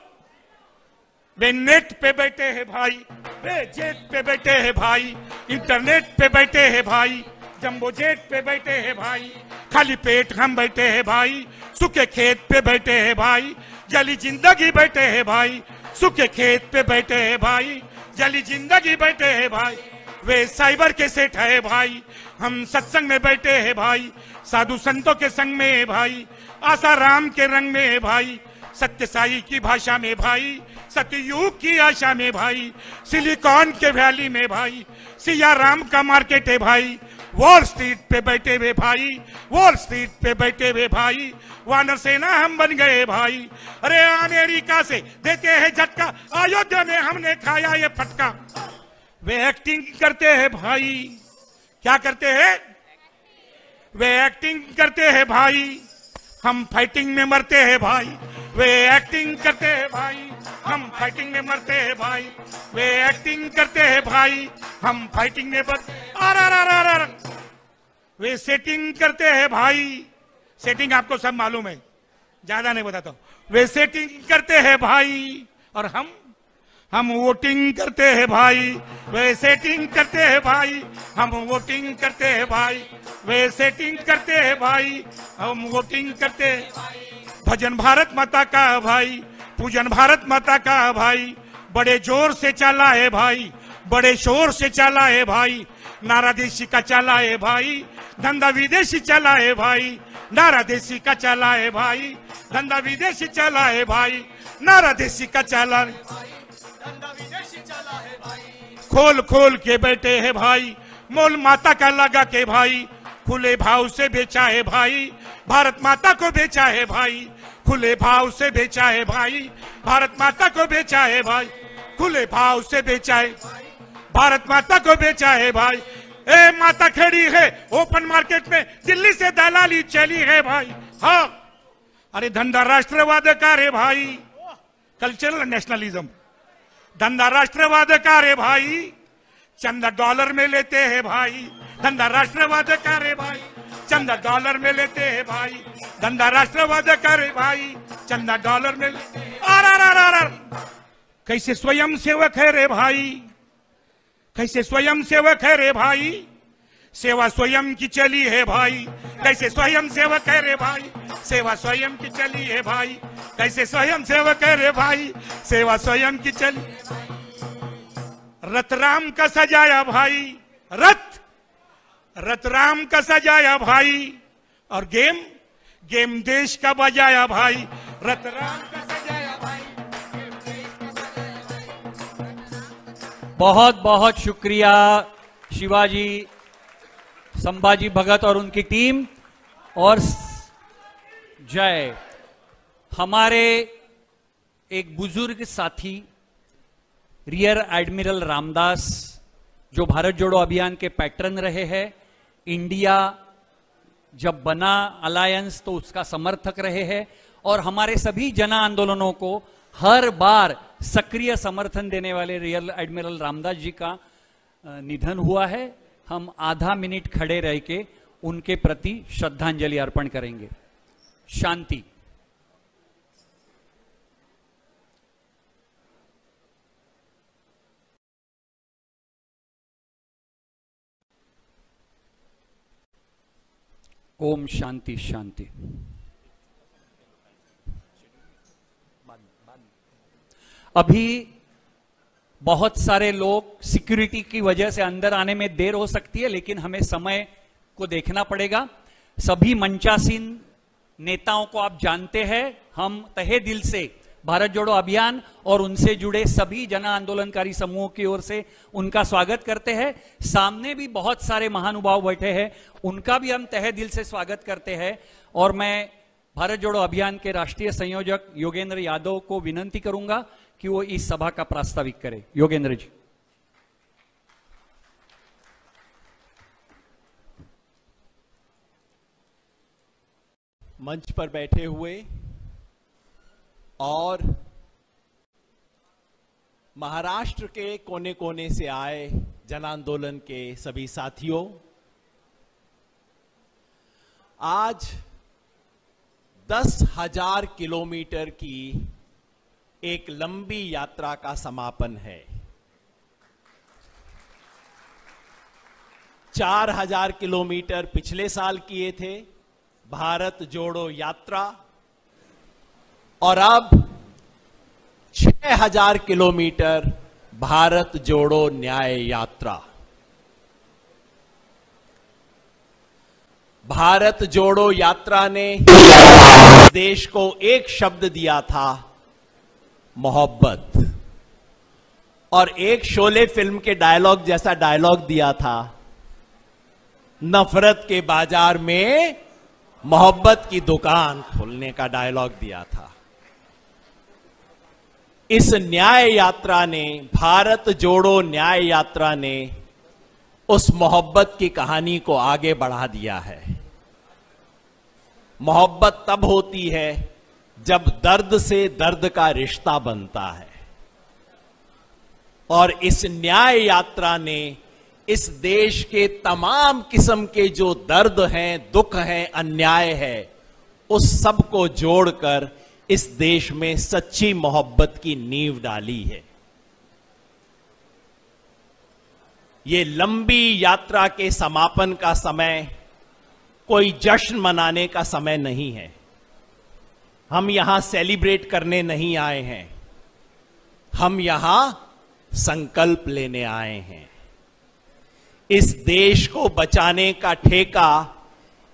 वे नेट पे बैठे हैं भाई, वे जेट पे बैठे हैं भाई, इंटरनेट पे बैठे हैं भाई, जंबो जेट पे बैठे हैं भाई, खाली पेट हम बैठे हैं भाई, सूखे खेत पे बैठे हैं भाई, जली जिंदगी बैठे हैं भाई, सूखे खेत पे बैठे हैं भाई, जली जिंदगी बैठे हैं भाई। वे साइबर के सेठ है भाई, हम सत्संग में बैठे हैं भाई, साधु संतों के संग में है भाई, आसाराम के रंग में है भाई, सत्य साई की भाषा में भाई, सतयुग की आशा में भाई, सिलिकॉन के वैली में भाई सिया राम का मार्केट है भाई, वॉल स्ट्रीट पे बैठे हुए भाई, वॉल स्ट्रीट पे बैठे हुए भाई, वानर सेना हम बन गए भाई। अरे अमेरिका से देते हैं झटका, अयोध्या में हमने खाया ये फटका। वे एक्टिंग करते हैं भाई, क्या करते हैं? वे एक्टिंग करते हैं भाई, हम फाइटिंग में मरते हैं भाई। वे एक्टिंग करते हैं भाई, हम फाइटिंग में मरते हैं भाई। वे एक्टिंग करते हैं भाई, हम फाइटिंग में वे सेटिंग करते हैं भाई, सेटिंग आपको सब मालूम है, ज्यादा नहीं बताता हूं। वे सेटिंग करते हैं भाई, और हम वोटिंग करते हैं भाई। वे सेटिंग करते हैं भाई, हम वोटिंग करते हैं भाई। वे सेटिंग करते हैं भाई, हम वोटिंग करते हैं। भजन भारत माता का भाई, पूजन भारत माता का भाई, बड़े जोर से चला है भाई, बड़े शोर से चला है भाई, नारा देशी का चला है भाई, धंधा विदेशी चला है भाई, नारा देशी का चला है भाई, धंधा विदेशी चला है भाई, नारा देशी का चला है भाई, धंधा विदेशी चला है भाई। खोल खोल के बैठे है भाई, मोल माता का लगा के भाई, खुले भाव से बेचा है भाई, भारत माता को बेचा है भाई, खुले भाव से बेचा है भाई, भारत माता को बेचा है भाई, खुले भाव से बेचा है, भारत माता को बेचा है भाई। ए माता खड़ी है ओपन मार्केट में, दिल्ली से दलाली चली है भाई। हाँ, अरे धंधा राष्ट्रवाद का रे भाई, कल्चरल नेशनलिज्म, धंधा राष्ट्रवाद का रे भाई, चंदा डॉलर में लेते हैं भाई, धंधा राष्ट्रवाद का रे भाई, चंदा डॉलर में लेते हैं भाई, धंधा राष्ट्रवाद का रे भाई, चंदा डॉलर में लेते हैं। कैसे स्वयं सेवक है रे भाई, कैसे स्वयं सेवक है रे भाई, सेवा स्वयं की चली है भाई, कैसे स्वयं सेवक है रे भाई, सेवा स्वयं की चली है भाई, कैसे स्वयं सेवक है रे भाई, सेवा स्वयं की चली। रथ राम का सजाया भाई, रथ राम का सजाया भाई, और गेम देश का बजाया भाई, रथ राम का सजाया भाई, गेम देश का बजाया भाई। बहुत बहुत शुक्रिया शिवाजी, संभाजी भगत और उनकी टीम। और जय। हमारे एक बुजुर्ग साथी रियर एडमिरल रामदास, जो भारत जोड़ो अभियान के पैटर्न रहे हैं, इंडिया जब बना अलायंस तो उसका समर्थक रहे हैं, और हमारे सभी जन आंदोलनों को हर बार सक्रिय समर्थन देने वाले रियर एडमिरल रामदास जी का निधन हुआ है। हम आधा मिनट खड़े रह के उनके प्रति श्रद्धांजलि अर्पण करेंगे। शांति। ओम शांति शांति। अभी बहुत सारे लोग सिक्योरिटी की वजह से अंदर आने में देर हो सकती है, लेकिन हमें समय को देखना पड़ेगा। सभी मंचासीन नेताओं को आप जानते हैं, हम तहे दिल से भारत जोड़ो अभियान और उनसे जुड़े सभी जन आंदोलनकारी समूहों की ओर से उनका स्वागत करते हैं। सामने भी बहुत सारे महानुभाव बैठे हैं, उनका भी हम तहे दिल से स्वागत करते हैं। और मैं भारत जोड़ो अभियान के राष्ट्रीय संयोजक योगेंद्र यादव को विनंती करूंगा कि वो इस सभा का प्रास्ताविक करें। योगेंद्र जी। मंच पर बैठे हुए और महाराष्ट्र के कोने कोने से आए जन आंदोलन के सभी साथियों, आज 10,000 किलोमीटर की एक लंबी यात्रा का समापन है। 4,000 किलोमीटर पिछले साल किए थे भारत जोड़ो यात्रा, और अब 6,000 किलोमीटर भारत जोड़ो न्याय यात्रा। भारत जोड़ो यात्रा ने देश को एक शब्द दिया था, मोहब्बत, और एक शोले फिल्म के डायलॉग जैसा डायलॉग दिया था, नफरत के बाजार में मोहब्बत की दुकान खोलने का डायलॉग दिया था। इस न्याय यात्रा ने, भारत जोड़ो न्याय यात्रा ने उस मोहब्बत की कहानी को आगे बढ़ा दिया है। मोहब्बत तब होती है जब दर्द से दर्द का रिश्ता बनता है, और इस न्याय यात्रा ने इस देश के तमाम किस्म के जो दर्द हैं, दुख हैं, अन्याय है, उस सब को जोड़कर इस देश में सच्ची मोहब्बत की नींव डाली है। ये लंबी यात्रा के समापन का समय कोई जश्न मनाने का समय नहीं है। हम यहां सेलिब्रेट करने नहीं आए हैं, हम यहां संकल्प लेने आए हैं। इस देश को बचाने का ठेका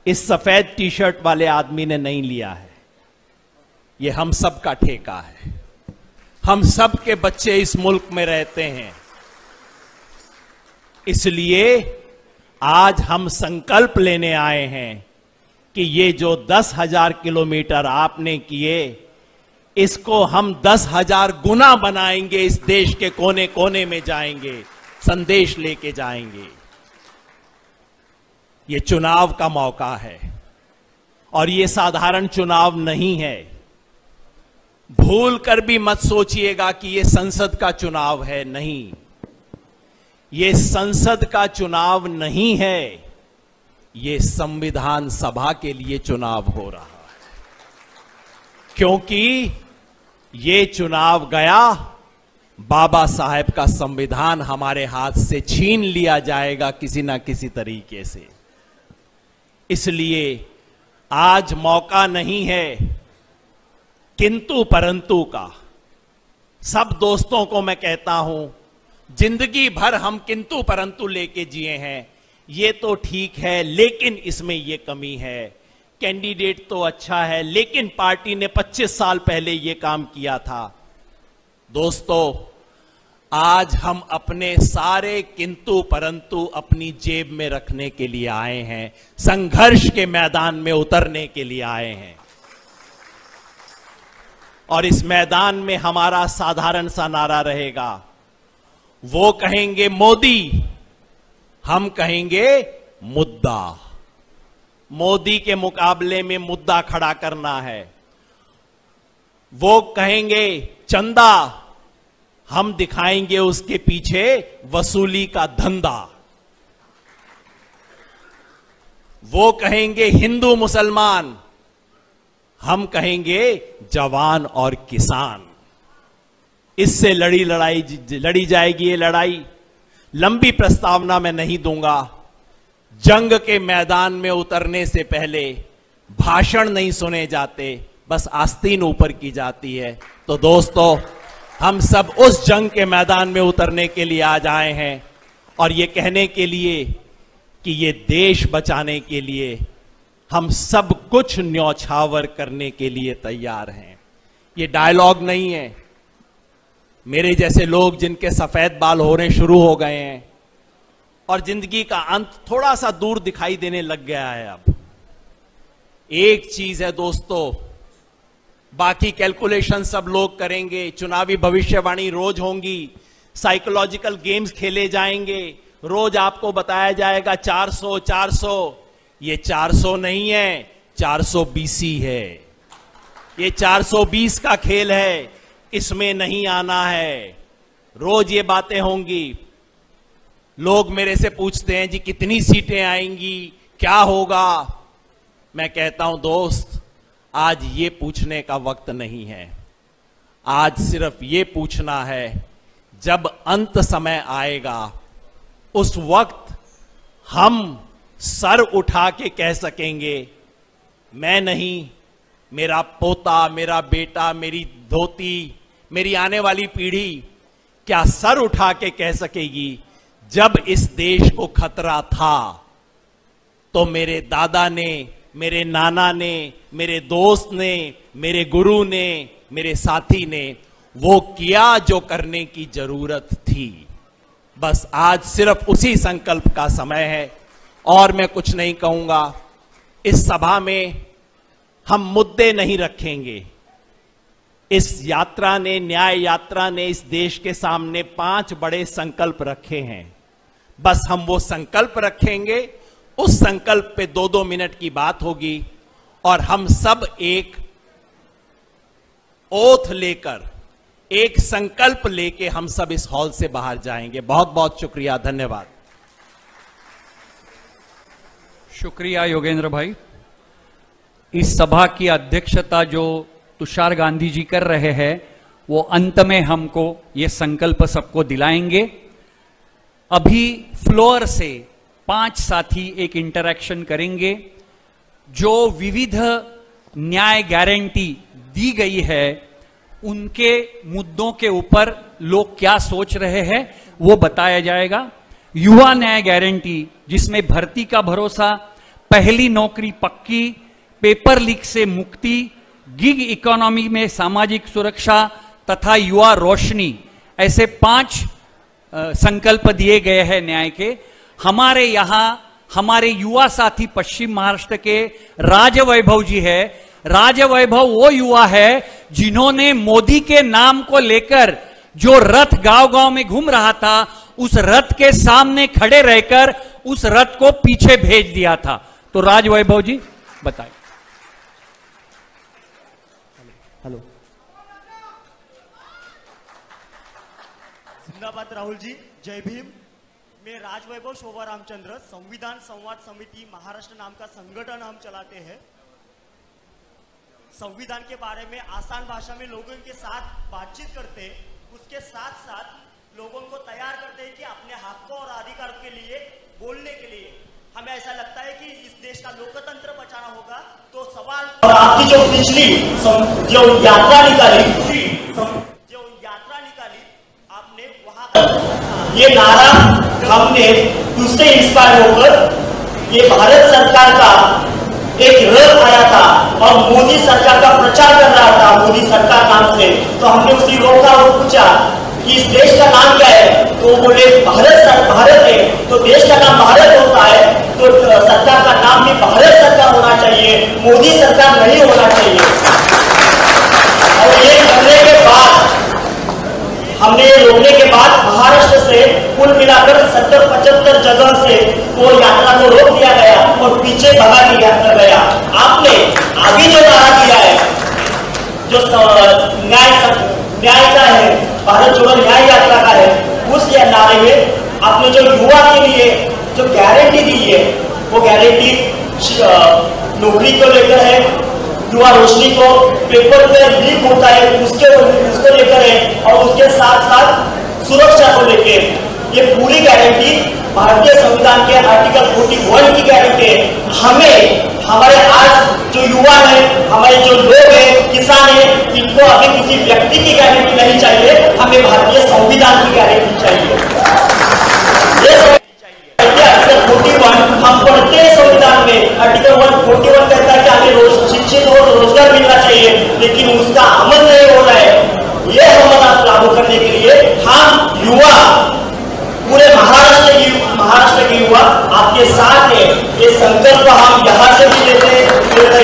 इस सफेद टी शर्ट वाले आदमी ने नहीं लिया है, ये हम सब का ठेका है। हम सब के बच्चे इस मुल्क में रहते हैं, इसलिए आज हम संकल्प लेने आए हैं कि ये जो 10,000 किलोमीटर आपने किए, इसको हम 10,000 गुना बनाएंगे। इस देश के कोने कोने में जाएंगे, संदेश लेके जाएंगे। ये चुनाव का मौका है, और ये साधारण चुनाव नहीं है। भूल कर भी मत सोचिएगा कि ये संसद का चुनाव है, नहीं, ये संसद का चुनाव नहीं है, ये संविधान सभा के लिए चुनाव हो रहा है। क्योंकि ये चुनाव गया, बाबा साहेब का संविधान हमारे हाथ से छीन लिया जाएगा किसी ना किसी तरीके से। इसलिए आज मौका नहीं है किंतु परंतु का। सब दोस्तों को मैं कहता हूं, जिंदगी भर हम किंतु परंतु लेके जिए हैं, ये तो ठीक है, लेकिन इसमें ये कमी है। कैंडिडेट तो अच्छा है, लेकिन पार्टी ने 25 साल पहले ये काम किया था। दोस्तों, आज हम अपने सारे किंतु परंतु अपनी जेब में रखने के लिए आए हैं, संघर्ष के मैदान में उतरने के लिए आए हैं। और इस मैदान में हमारा साधारण सा नारा रहेगा, वो कहेंगे मोदी, हम कहेंगे मुद्दा। मोदी के मुकाबले में मुद्दा खड़ा करना है। वो कहेंगे चंदा, हम दिखाएंगे उसके पीछे वसूली का धंधा। वो कहेंगे हिंदू मुसलमान, हम कहेंगे जवान और किसान। इससे लड़ी जाएगी ये लड़ाई। लंबी प्रस्तावना मैं नहीं दूंगा। जंग के मैदान में उतरने से पहले भाषण नहीं सुने जाते, बस आस्तीन ऊपर की जाती है। तो दोस्तों, हम सब उस जंग के मैदान में उतरने के लिए आज आए हैं और ये कहने के लिए कि ये देश बचाने के लिए हम सब कुछ न्यौछावर करने के लिए तैयार हैं। ये डायलॉग नहीं है। मेरे जैसे लोग जिनके सफेद बाल होने शुरू हो गए हैं और जिंदगी का अंत थोड़ा सा दूर दिखाई देने लग गया है, अब एक चीज है दोस्तों, बाकी कैलकुलेशन सब लोग करेंगे, चुनावी भविष्यवाणी रोज होंगी, साइकोलॉजिकल गेम्स खेले जाएंगे, रोज आपको बताया जाएगा 400 400। ये 400 नहीं है, 420 ही है। ये 420 का खेल है, इसमें नहीं आना है। रोज ये बातें होंगी। लोग मेरे से पूछते हैं जी कितनी सीटें आएंगी, क्या होगा। मैं कहता हूं दोस्त, आज ये पूछने का वक्त नहीं है। आज सिर्फ ये पूछना है, जब अंत समय आएगा उस वक्त हम सर उठा के कह सकेंगे, मैं नहीं, मेरा पोता, मेरा बेटा, मेरी धोती, मेरी आने वाली पीढ़ी क्या सर उठा के कह सकेगी, जब इस देश को खतरा था तो मेरे दादा ने, मेरे नाना ने, मेरे दोस्त ने, मेरे गुरु ने, मेरे साथी ने वो किया जो करने की जरूरत थी। बस आज सिर्फ उसी संकल्प का समय है और मैं कुछ नहीं कहूंगा। इस सभा में हम मुद्दे नहीं रखेंगे। इस यात्रा ने, न्याय यात्रा ने इस देश के सामने 5 बड़े संकल्प रखे हैं। बस हम वो संकल्प रखेंगे, उस संकल्प पे 2-2 मिनट की बात होगी और हम सब एक ओथ लेकर, एक संकल्प लेके हम सब इस हॉल से बाहर जाएंगे। बहुत बहुत शुक्रिया, धन्यवाद। शुक्रिया योगेंद्र भाई। इस सभा की अध्यक्षता जो तुषार गांधी जी कर रहे हैं, वो अंत में हमको ये संकल्प सबको दिलाएंगे। अभी फ्लोर से 5 साथी एक इंटरैक्शन करेंगे। जो विविध न्याय गारंटी दी गई है, उनके मुद्दों के ऊपर लोग क्या सोच रहे हैं वो बताया जाएगा। युवा न्याय गारंटी, जिसमें भर्ती का भरोसा, पहली नौकरी पक्की, पेपर लीक से मुक्ति, गिग इकोनॉमी में सामाजिक सुरक्षा तथा युवा रोशनी, ऐसे 5 संकल्प दिए गए हैं न्याय के। हमारे यहां हमारे युवा साथी पश्चिम महाराष्ट्र के राजवैभव जी है। राजवैभव वो युवा है जिन्होंने मोदी के नाम को लेकर जो रथ गांव गांव में घूम रहा था, उस रथ के सामने खड़े रहकर उस रथ को पीछे भेज दिया था। तो राजवैभव जी बताइए। हेलो, जिंदाबाद राहुल जी, जय भीम। मैं राजवैभव शोभा रामचंद्र, संविधान संवाद समिति महाराष्ट्र नाम का संगठन हम चलाते हैं। संविधान के बारे में आसान भाषा में लोगों के साथ बातचीत करते हैं, उसके साथ साथ लोगों को तैयार करते हैं कि अपने हकों और अधिकार के लिए बोलने के लिए। हमें ऐसा लगता है कि इस देश का लोकतंत्र बचाना होगा, तो सवाल और आपकी जो पिछली जो यात्रा निकाली आपने वहां ये नारा हमने उससे इंस्पायर होकर ये भारत सरकार का एक रथ आया था और मोदी सरकार का प्रचार कर रहा था, मोदी सरकार नाम से। तो हमने उसी रोका और पूछा कि इस देश का नाम क्या है, तो बोले भारत है, तो देश का नाम भारत होता है, तो सरकार का नाम भी भारत सरकार होना चाहिए, मोदी सरकार नहीं होना चाहिए। और ये करने के बाद, हमने ये रोकने के बाद महाराष्ट्र से कुल मिलाकर 70-75 जगह से वो यात्रा को रोक दिया गया और पीछे भगा दिया गया। आपने आगे जो नारा दिया है, जो न्याय का है, भारत जोड़ो न्याय यात्रा का है, उस नारे में आपने जो युवा के लिए जो गारंटी दी है, वो गारंटी नौकरी को लेकर है, युवा रोशनी को पेपर पे लीक होता है उसको लेकर है, और उसके साथ साथ सुरक्षा को लेकर ये पूरी गारंटी भारतीय संविधान के आर्टिकल 41 की गारंटी है। हमें हमारे आज जो युवा है, हमारे जो लोग हैं, किसान हैं, इनको अभी किसी व्यक्ति की गारंटी नहीं चाहिए, हमें भारतीय संविधान की गारंटी चाहिए। आर्टिकल 41 हम पढ़ते हैं संविधान में, आर्टिकल 141 कहता है कि हमें शिक्षित हो तो रोजगार मिलना चाहिए, लेकिन उसका अमल नहीं हो रहा है। ये हम लागू करने के लिए हम युवा, पूरे महाराष्ट्र के युवा आपके साथ है। ये संकल्प हम यहाँ से भी ले रहे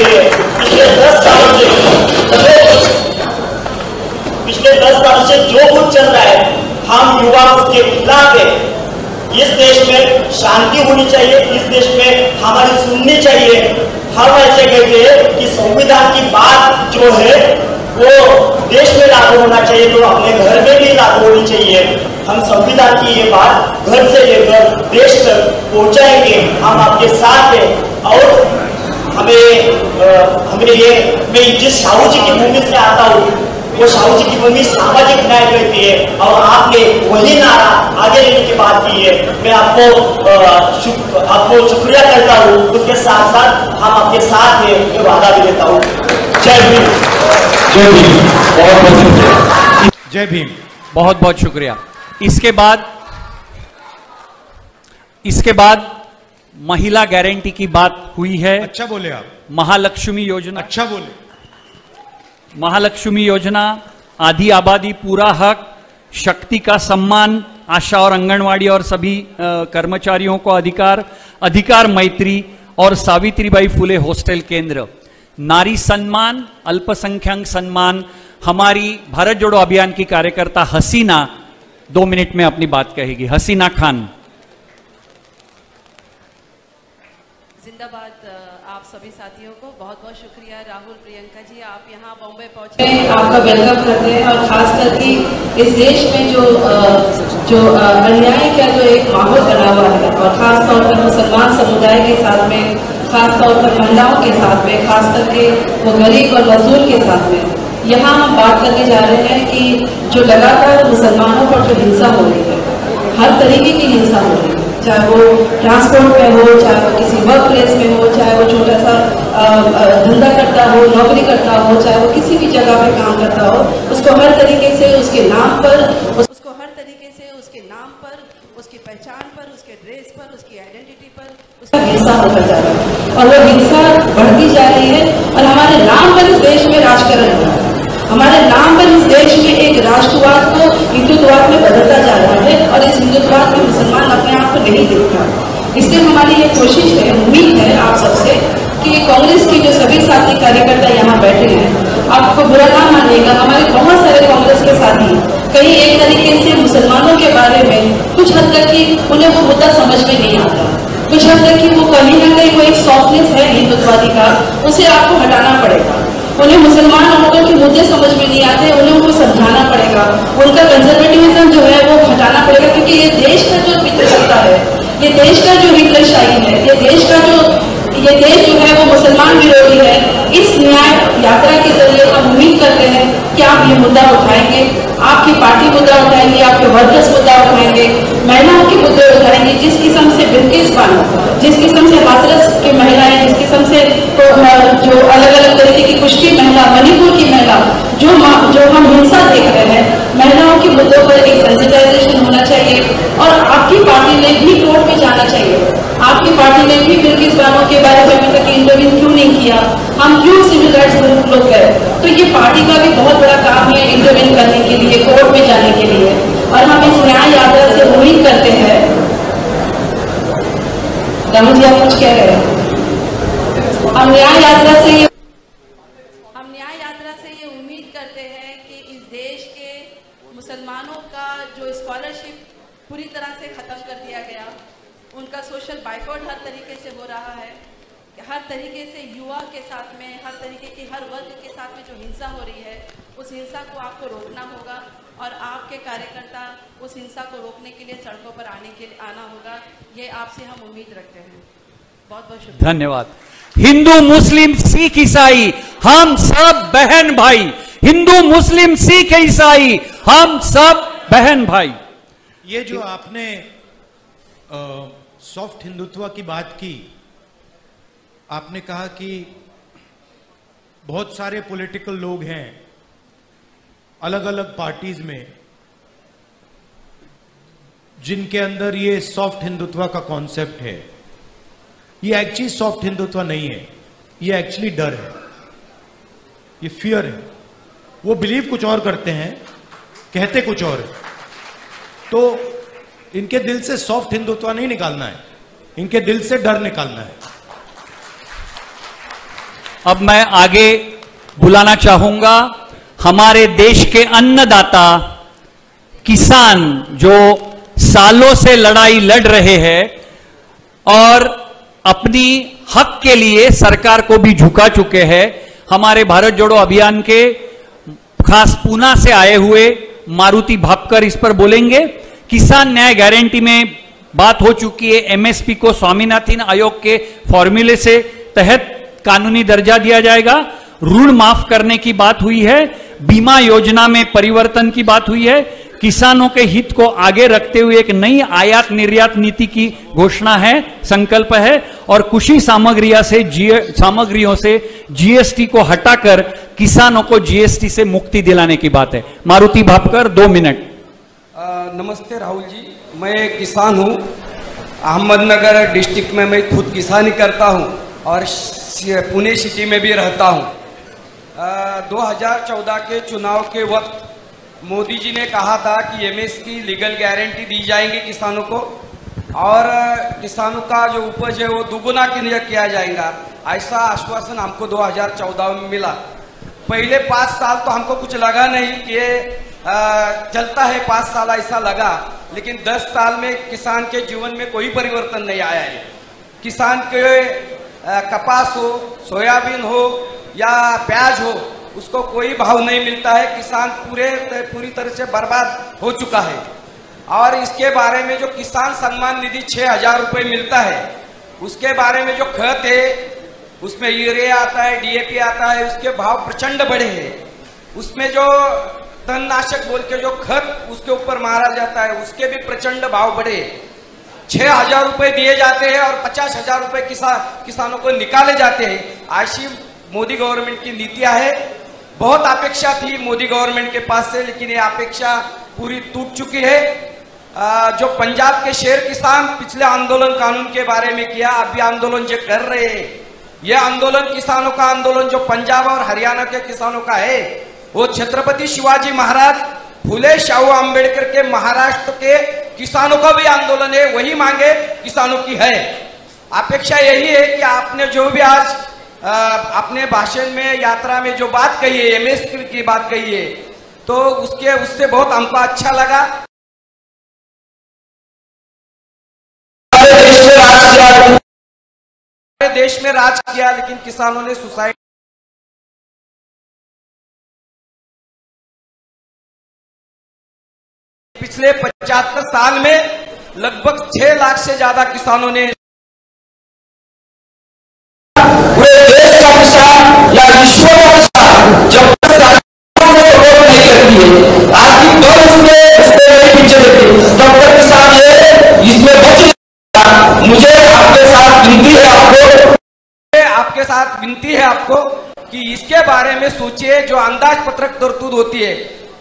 हैं। पिछले 10 सालों से जो कुछ चल रहा है, हम युवा उसके खिलाफ है। इस देश में शांति होनी चाहिए, इस देश में हमारी सुननी चाहिए। हम ऐसे कहते हैं कि संविधान की बात जो है वो देश में लागू होना चाहिए, तो अपने घर में भी लागू होनी चाहिए। हम संविधान की ये बात घर से लेकर देश तक पहुंचाएंगे, हम आपके साथ हैं। और हमें ये, मैं जिस साहू जी की भूमि से आता हूँ, वो साहू जी की भूमि सामाजिक न्याय कहती है, और आपने वही नारा आगे लेने की बात की है। मैं आपको शुक्रिया करता हूँ, उसके साथ साथ हम आपके साथ हैं, ये वादा भी देता हूँ। जय भीम। जय भीम। बहुत बहुत शुक्रिया। जय भीम। बहुत बहुत शुक्रिया। इसके बाद महिला गारंटी की बात हुई है। अच्छा बोले आप। महालक्ष्मी योजना। अच्छा बोले। महालक्ष्मी योजना, आधी आबादी पूरा हक, शक्ति का सम्मान, आशा और आंगनवाड़ी और सभी कर्मचारियों को अधिकार मैत्री और सावित्रीबाई फुले हॉस्टल केंद्र, नारी सम्मान, अल्पसंख्यक सम्मान। हमारी भारत जोड़ो अभियान की कार्यकर्ता हसीना 2 मिनट में अपनी बात कहेगी। हसीना खान। जिंदाबाद। आप सभी साथियों को बहुत बहुत शुक्रिया। राहुल, प्रियंका जी, आप यहाँ बॉम्बे पहुँचे, आपका वेलकम करते हैं। और खास करके इस देश में जो अन्याय का जो एक माहौल बना हुआ है, और खास तौर पर मुसलमान समुदाय के साथ में, खास तौर पर महिलाओं के साथ में, खास करके वो गरीब और मजदूर के साथ में, यहाँ हम बात करके जा रहे हैं कि जो लगातार मुसलमानों पर जो हिंसा हो रही है, हर तरीके की हिंसा हो रही है, चाहे वो ट्रांसपोर्ट में हो, चाहे वो किसी वर्क प्लेस में हो, चाहे वो छोटा सा धंधा करता हो, नौकरी करता हो, चाहे वो किसी भी जगह पे काम करता हो, उसको हर तरीके से उसके नाम पर, उसकी पहचान पर, उसके ड्रेस पर, उसकी आइडेंटिटी पर उसका हिंसा होता जा रहा है, और वो हिंसा बढ़ती जा रही है। और हमारे नाम पर इस देश में राजकरण हो रहा है, हमारे नाम पर इस देश में एक राष्ट्रवाद को हिंदुत्ववाद में बदलता जा रहा है, और इस हिंदुत्ववाद में मुसलमान अपने आप को नहीं देखता। इसलिए हमारी ये कोशिश है, उम्मीद है आप सबसे कि कांग्रेस के जो सभी साथी कार्यकर्ता यहाँ बैठे हैं, आपको बुरा ना मानिएगा, हमारे बहुत सारे कांग्रेस के साथी कहीं एक तरीके से मुसलमानों के बारे में कुछ हद तक कि उन्हें वो मुद्दा समझ में नहीं आता, कुछ हद तक कि वो कहीं ना कहीं वो एक सॉफ्टनेस है हिंदुत्ववादी का, उसे आपको हटाना पड़ेगा। उन्हें मुसलमान औरतों के मुद्दे समझ में नहीं आते, उन्हें उनको समझाना पड़ेगा, उनका कंजर्वेटिविज्म जो है वो हटाना पड़ेगा, क्योंकि ये देश का जो पितृसत्ता है, ये देश का जो हिटलरशाही है, ये देश जो है वो मुसलमान विरोधी है। इस न्याय यात्रा के जरिए हम उम्मीद करते हैं कि आप ये मुद्दा उठाएंगे, आपकी पार्टी मुद्दा उठाएंगे, आपके वर्कर्स मुद्दा उठाएंगे, महिलाओं के मुद्दे उठाएंगे। जिस किस्म से बिल्किस बानो, जिस किस्म से हाथरस की महिलाएं, जिस किस्म से जो अलग अलग तरीके की कुश्ती महिला, मणिपुर की महिला, जो हम हिंसा देख रहे हैं, महिलाओं के मुद्दों पर एक सेंसिटाइजेशन होना चाहिए। और आपकी पार्टी ने भी कोर्ट में जाना चाहिए, आपकी पार्टी ने भी बिल्किस बानो के बारे में अभी तक इंटरव्यू क्यों नहीं किया, हम क्यों सिविल राइट्स ग्रुप लोग गए, तो ये पार्टी का भी बहुत बड़ा काम है इंटरवेन करने के लिए, कोर्ट में जाने के लिए। और हम इस न्याय यात्रा से उम्मीद करते हैं, राहुल जी आप कुछ कह रहे हैं? हम न्याय यात्रा से ये उम्मीद करते हैं कि इस देश के मुसलमानों का जो स्कॉलरशिप पूरी तरह से खत्म कर दिया गया, उनका सोशल बाइकआउट हर तरीके से हो रहा है, हर तरीके से युवा के साथ में, हर तरीके की हर वर्ग के साथ में जो हिंसा हो रही है, उस हिंसा को आपको रोकना होगा और आपके कार्यकर्ता उस हिंसा को रोकने के लिए सड़कों पर आना होगा। ये आपसे हम उम्मीद रखते हैं। बहुत बहुत शुक्रिया। धन्यवाद। हिंदू मुस्लिम सिख ईसाई हम सब बहन भाई, हिंदू मुस्लिम सिख ईसाई हम सब बहन भाई। ये जो आपने सॉफ्ट हिंदुत्व की बात की, आपने कहा कि बहुत सारे पॉलिटिकल लोग हैं अलग अलग पार्टीज में जिनके अंदर ये सॉफ्ट हिंदुत्व का कॉन्सेप्ट है। ये एक्चुअली सॉफ्ट हिंदुत्व नहीं है, ये एक्चुअली डर है, ये फियर है। वो बिलीव कुछ और करते हैं, कहते कुछ और है। तो इनके दिल से सॉफ्ट हिंदुत्व नहीं निकालना है, इनके दिल से डर निकालना है। अब मैं आगे बुलाना चाहूंगा हमारे देश के अन्नदाता किसान जो सालों से लड़ाई लड़ रहे हैं और अपनी हक के लिए सरकार को भी झुका चुके हैं। हमारे भारत जोड़ो अभियान के खास पूना से आए हुए मारुति भापकर इस पर बोलेंगे। किसान न्याय गारंटी में बात हो चुकी है। एमएसपी को स्वामीनाथन आयोग के फॉर्मूले से तहत कानूनी दर्जा दिया जाएगा। ऋण माफ करने की बात हुई है, बीमा योजना में परिवर्तन की बात हुई है। किसानों के हित को आगे रखते हुए एक नई आयात निर्यात नीति की घोषणा है, संकल्प है। और कृषि सामग्रियों से जीएसटी को हटाकर किसानों को जीएसटी से मुक्ति दिलाने की बात है। मारुति भापकर 2 मिनट। नमस्ते राहुल जी, मैं किसान हूँ। अहमदनगर डिस्ट्रिक्ट में मैं खुद किसानी करता हूँ और पुणे सिटी में भी रहता हूँ। 2014 के चुनाव के वक्त मोदी जी ने कहा था कि एमएस की लीगल गारंटी दी जाएंगी किसानों को और किसानों का जो उपज है वो दुगुना किया जाएगा। ऐसा आश्वासन हमको 2014 में मिला। पहले 5 साल तो हमको कुछ लगा नहीं कि चलता है, 5 साल ऐसा लगा, लेकिन 10 साल में किसान के जीवन में कोई परिवर्तन नहीं आया है। किसान के कपास हो, सोयाबीन हो या प्याज हो, उसको कोई भाव नहीं मिलता है। किसान पूरी तरह से बर्बाद हो चुका है। और इसके बारे में जो किसान सम्मान निधि 6,000 रुपये मिलता है, उसके बारे में जो खत है उसमें यूरिया आता है, डीएपी आता है, उसके भाव प्रचंड बढ़े हैं। उसमें जो तणनाशक बोल के जो खत उसके ऊपर मारा जाता है उसके भी प्रचंड भाव बढ़े। 6,000 रुपये दिए जाते हैं और 50,000 रुपये किसानों को निकाले जाते हैं। ऐसी मोदी गवर्नमेंट की नीतियां है। बहुत अपेक्षा थी मोदी गवर्नमेंट के पास से, लेकिन ये अपेक्षा पूरी टूट चुकी है। जो पंजाब के शेर किसान पिछले आंदोलन कानून के बारे में किया, अभी आंदोलन जो कर रहे हैं, यह आंदोलन किसानों का आंदोलन जो पंजाब और हरियाणा के किसानों का है, वो छत्रपति शिवाजी महाराज, फुले शाहू आंबेडकर के महाराष्ट्र के किसानों का भी आंदोलन है। वही मांगे किसानों की है। अपेक्षा यही है कि आपने जो भी आज अपने भाषण में, यात्रा में जो बात कही है, एमएसपी की बात कही है, तो उससे बहुत हमको अच्छा लगा। देश में राज किया, लेकिन किसानों ने सुसाइड पिछले 75 साल में लगभग 6 लाख से ज्यादा किसानों ने पूरे देश का किसान या विश्व का किसान जब तक सपोर्ट नहीं करती है, आर्थिक दौर उसके नहीं पीछे देती, तब तक किसान ये इसमें बच। मुझे आपके साथ विनती है आपको कि इसके बारे में सोचिए। जो अंदाज पत्रक तरतूद होती है,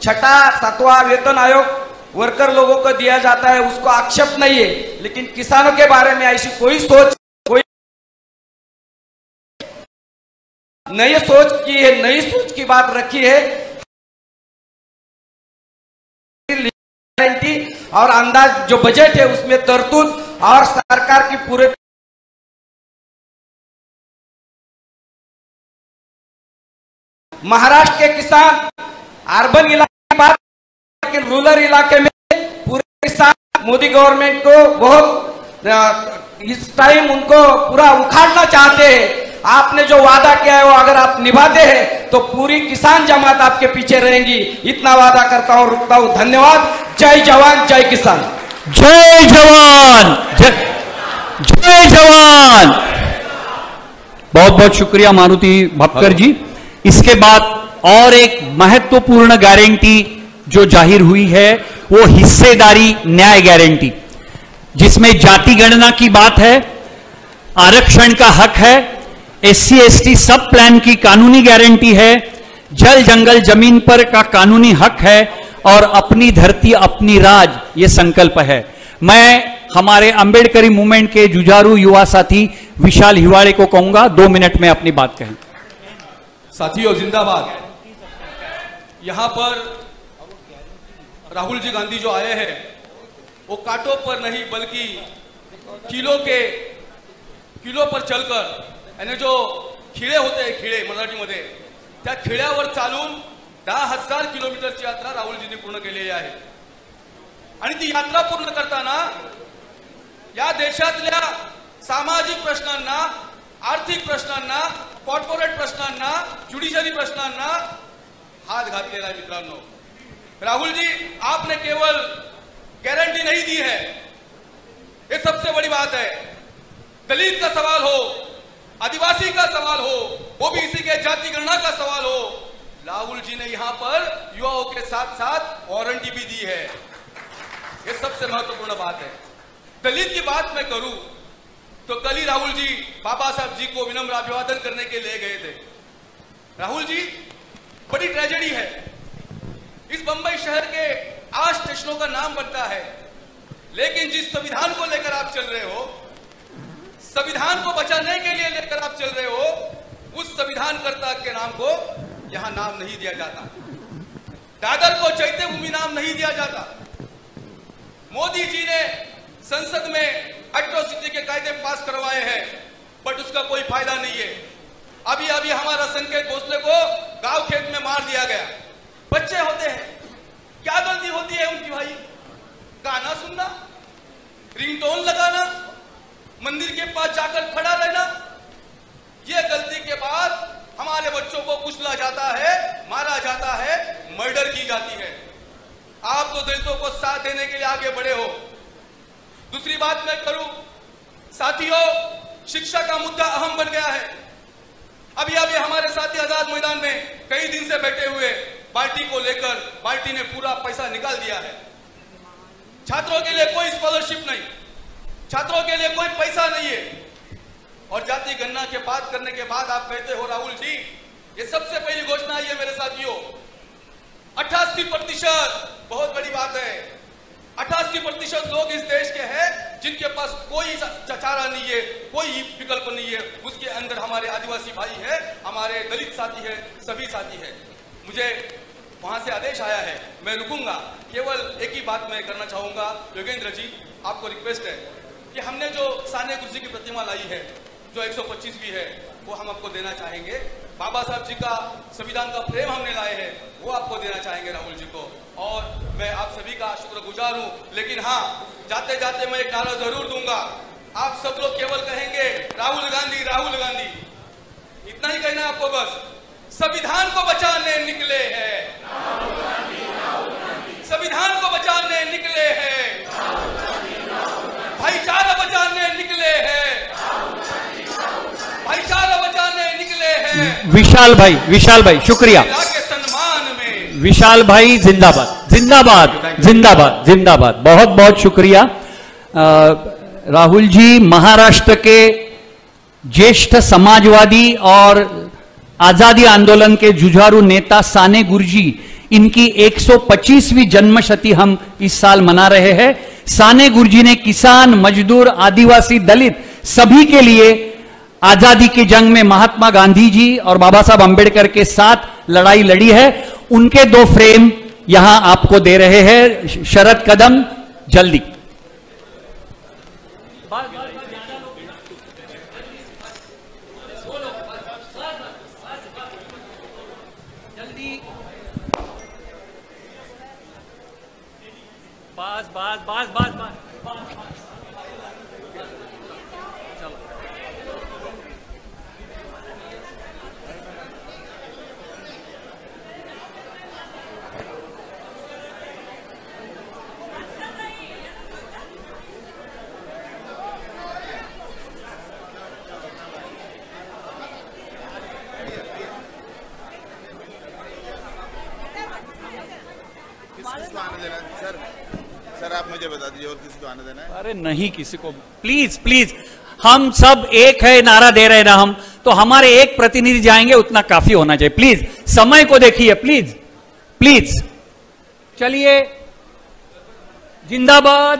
6ठा 7वां वेतन आयोग वर्कर लोगों को दिया जाता है, उसको आक्षेप नहीं है, लेकिन किसानों के बारे में ऐसी कोई सोच, कोई नई सोच की बात रखी है। गारंटी और अंदाज जो बजट है उसमें तरतूद और सरकार की पूरे महाराष्ट्र के किसान अर्बन इलाके की बात, लेकिन रूरल इलाके में पूरे किसान मोदी गवर्नमेंट को बहुत इस टाइम उनको पूरा उखाड़ना चाहते हैं। आपने जो वादा किया है वो अगर आप निभाते हैं तो पूरी किसान जमात आपके पीछे रहेंगी। इतना वादा करता हूं, रुकता हूं। धन्यवाद। जय जवान जय किसान। जय जवान जय जवान। बहुत बहुत शुक्रिया मारुति भपकर जी। इसके बाद और एक महत्वपूर्ण गारंटी जो जाहिर हुई है वो हिस्सेदारी न्याय गारंटी, जिसमें जाति गणना की बात है, आरक्षण का हक है, SC/ST सब प्लान की कानूनी गारंटी है, जल जंगल जमीन पर का कानूनी हक है और अपनी धरती अपनी राज ये संकल्प है। मैं हमारे अंबेडकरी मूवमेंट के जुझारू युवा साथी विशाल हिवाड़े को कहूंगा 2 मिनट में अपनी बात कहें। साथियों जिंदाबाद। यहां पर राहुल जी गांधी जो आए हैं वो कांटों पर नहीं बल्कि किलो पर चलकर, यानी जो खिळे होते हैं, खिळे मराठीमध्ये, त्या खिळ्यावर चालून 10,000 किलोमीटरची यात्रा राहुलजींनी पूर्ण केलेली आहे। आणि ती यात्रा पूर्ण करताना या देशातल्या सामाजिक प्रश्नांना, आर्थिक प्रश्नांना, कॉर्पोरेट प्रश्नांना, ज्युडिशरी प्रश्नांना हाथ घातलेला है। मित्रांनो, राहुल जी आपने केवल गारंटी नहीं दी है, ये सबसे बड़ी बात है। दलित का सवाल हो, आदिवासी का सवाल हो, ओबीसी के जाति गणना का सवाल हो, राहुल जी ने यहां पर युवाओं के साथ साथ वारंटी भी दी है। ये सबसे महत्वपूर्ण बात है। दलित की बात मैं करूं तो कल ही राहुल जी बाबा साहब जी को विनम्र अभिवादन करने के लिए गए थे। राहुल जी, बड़ी ट्रेजेडी है, इस बंबई शहर के 8 स्टेशनों का नाम बनता है, लेकिन जिस संविधान को लेकर आप चल रहे हो, संविधान को बचाने के लिए लेकर आप चल रहे हो, उस संविधानकर्ता के नाम को यहां नाम नहीं दिया जाता। दादर को चैत्य भूमि नाम नहीं दिया जाता। मोदी जी ने संसद में एट्रोसिटी के कायदे पास करवाए हैं, बट उसका कोई फायदा नहीं है। अभी अभी हमारा संकेत भोसले को गांव खेत में मार दिया गया। बच्चे होते हैं, क्या गलती होती है उनकी भाई? गाना सुनना, रिंगटोन लगाना, मंदिर के पास जाकर खड़ा रहना, ये गलती के बाद हमारे बच्चों को कुचला जाता है, मारा जाता है, मर्डर की जाती है। आप तो दलितों को साथ देने के लिए आगे बढ़े हो। दूसरी बात मैं करूं, साथियों, शिक्षा का मुद्दा अहम बन गया है। अभी अभी हमारे साथी आजाद मैदान में कई दिन से बैठे हुए, पार्टी को लेकर पार्टी ने पूरा पैसा निकाल दिया है। छात्रों के लिए कोई स्कॉलरशिप नहीं, छात्रों के लिए कोई पैसा नहीं है। और जाति गणना के बात करने के बाद आप कहते हो राहुल जी, ये सबसे पहली घोषणा आई है मेरे साथियों। 88% बहुत बड़ी बात है। 88% लोग इस देश के हैं जिनके पास कोई चारा नहीं है, कोई विकल्प नहीं है। उसके अंदर हमारे आदिवासी भाई है, हमारे दलित साथी है, सभी साथी है। मुझे वहां से आदेश आया है, मैं रुकूंगा। केवल एक ही बात मैं करना चाहूंगा, योगेंद्र जी, आपको रिक्वेस्ट है कि हमने जो साने गुरुजी की प्रतिमा लाई है, जो 125वीं है, वो हम आपको देना चाहेंगे। बाबा साहब जी का संविधान का फ्रेम हमने लाए हैं, वो आपको देना चाहेंगे राहुल जी को। और मैं आप सभी का शुक्रगुजार हूं। लेकिन हाँ, जाते जाते मैं एक नारा जरूर दूंगा। आप सब लोग केवल कहेंगे राहुल गांधी, राहुल गांधी, इतना ही कहना आपको बस। संविधान को बचाने निकले हैं, संविधान को बचाने निकले हैं, भाईचारा बचाने निकले हैं, भाईचारा बचाने निकले हैं। विशाल भाई शुक्रिया। सम्मान में विशाल भाई जिंदाबाद, जिंदाबाद, जिंदाबाद, जिंदाबाद। बहुत बहुत शुक्रिया। राहुल जी महाराष्ट्र के ज्येष्ठ समाजवादी और आजादी आंदोलन के जुझारू नेता साने गुरुजी, इनकी 125वीं जन्मशती हम इस साल मना रहे हैं। साने गुरुजी ने किसान, मजदूर, आदिवासी, दलित सभी के लिए आजादी की जंग में महात्मा गांधी जी और बाबा साहब अंबेडकर के साथ लड़ाई लड़ी है, उनके 2 फ्रेम यहां आपको दे रहे हैं शरद कदम। जल्दी बस सर आप मुझे बता दीजिए और किसी को आने देना है? अरे नहीं किसी को, प्लीज प्लीज, हम सब एक है नारा दे रहे ना हम, तो हमारे एक प्रतिनिधि जाएंगे उतना काफी होना चाहिए। प्लीज समय को देखिए, प्लीज प्लीज। चलिए जिंदाबाद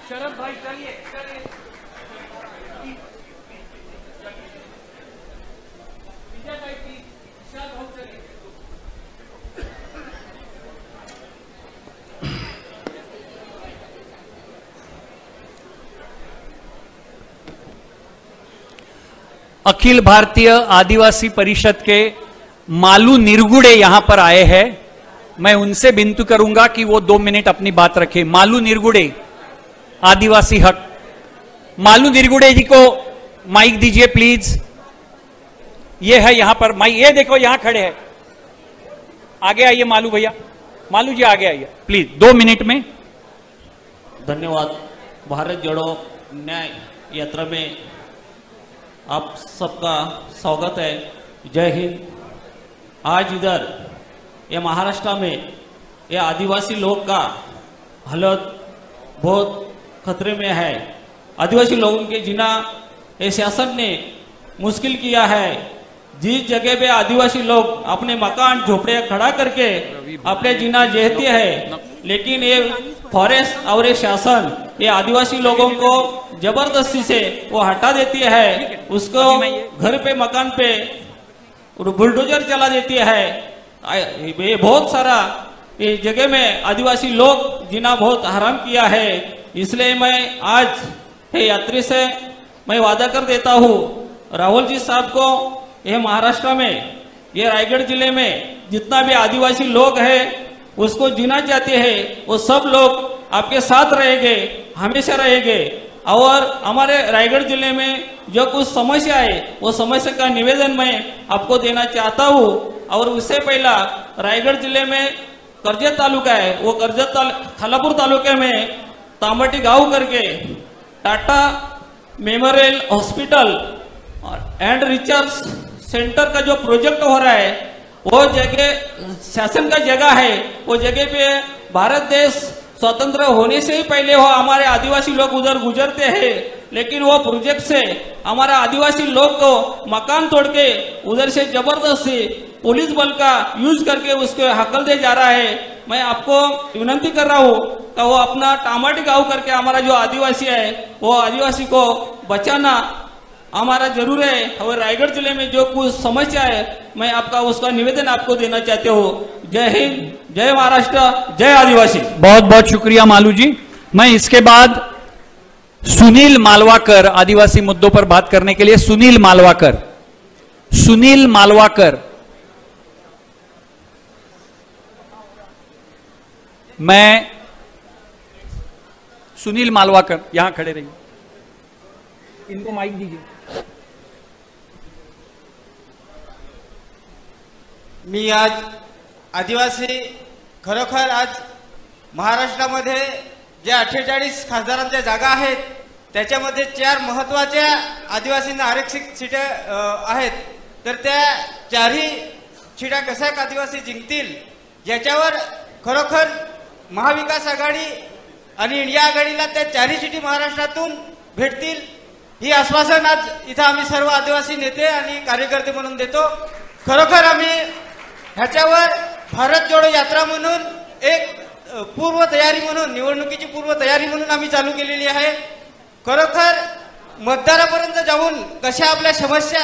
शरद भाई, चलिए अखिल भारतीय आदिवासी परिषद के मालू निरगुड़े यहां पर आए हैं। मैं उनसे विनती करूंगा कि वो 2 मिनट अपनी बात रखें। मालू निरगुड़े, आदिवासी हक। मालू निरगुड़े जी को माइक दीजिए प्लीज। ये है यहां पर माइक, ये देखो यहां खड़े हैं। आगे आइए मालू भैया, मालू जी आगे आइए प्लीज, 2 मिनट में। धन्यवाद। भारत जोड़ो न्याय यात्रा में आप सबका स्वागत है। जय हिंद। आज इधर ये महाराष्ट्र में ये आदिवासी लोग का हालत बहुत खतरे में है। आदिवासी लोगों के जीना ये शासन ने मुश्किल किया है। जिस जगह पे आदिवासी लोग अपने मकान झोपड़े खड़ा करके अपने जीना जीते हैं, लेकिन ये फॉरेस्ट और ये शासन ये आदिवासी लोगों को जबरदस्ती से वो हटा देती है। उसको घर पे मकान पे बुलडोजर चला देती है। ये बहुत सारा ये जगह में आदिवासी लोग जीना बहुत हराम किया है। इसलिए मैं आज ये यात्री से मैं वादा कर देता हूँ, राहुल जी साहब को ये महाराष्ट्र में ये रायगढ़ जिले में जितना भी आदिवासी लोग हैं उसको जीना चाहते हैं, वो सब लोग आपके साथ रहेंगे, हमेशा रहेंगे। और हमारे रायगढ़ जिले में जो कुछ समस्या है वो समस्या का निवेदन मैं आपको देना चाहता हूँ। और उससे पहला रायगढ़ जिले में कर्जत तालुका है, वो कर्जत खालापूर तालुके में तांबटी गांव करके Tata memorial hospital and research centre का जो प्रोजेक्ट हो रहा है, वो जगह शासन का जगह है। वो जगह पे भारत देश स्वतंत्र होने से ही पहले वो हमारे आदिवासी लोग उधर गुजरते हैं, लेकिन वो प्रोजेक्ट से हमारा आदिवासी लोग को मकान तोड़ के उधर से जबरदस्ती पुलिस बल का यूज करके उसको हकल दे जा रहा है। मैं आपको विनती कर रहा हूँ कि वो अपना टामाटी गाँव करके हमारा जो आदिवासी है वो आदिवासी को बचाना हमारा जरूर है। और रायगढ़ जिले में जो कुछ समस्या है मैं आपका उसका निवेदन आपको देना चाहते हो। जय हिंद, जय महाराष्ट्र, जय आदिवासी। बहुत बहुत शुक्रिया मालू जी। मैं इसके बाद सुनील मालवाकर, आदिवासी मुद्दों पर बात करने के लिए सुनील मालवाकर, सुनील मालवाकर। मैं सुनील मालवाकर यहां खड़े रहिए, इनको माइक दीजिए। मी आज आदिवासी खरोखर आज महाराष्ट्रामध्ये जे 48 खासदारांच्या जागा आहेत त्याच्यामध्ये 4 महत्त्वाच्या आदिवासींना आरक्षित सीटा आहेत, तर त्या 4ही सीटा कशा आदिवासी जिंकतील याच्यावर खरोखर महाविकास आघाडी आणि इंडिया आघाडीला त्या 4ही सीटी महाराष्ट्रातून भेटतील ही आश्वासन आज इथं आम्ही सर्व आदिवासी नेते आणि कार्यकर्ते म्हणून देतो। खरोखर आम्ही ह्याच्यावर भारत जोडो यात्रा म्हणून एक पूर्व तयारी म्हणून निवडणुकीची पूर्व तयारी म्हणून आम्ही चालू केलेली आहे। खरोखर मतदारापर्यंत जाऊन कशा आपल्या समस्या,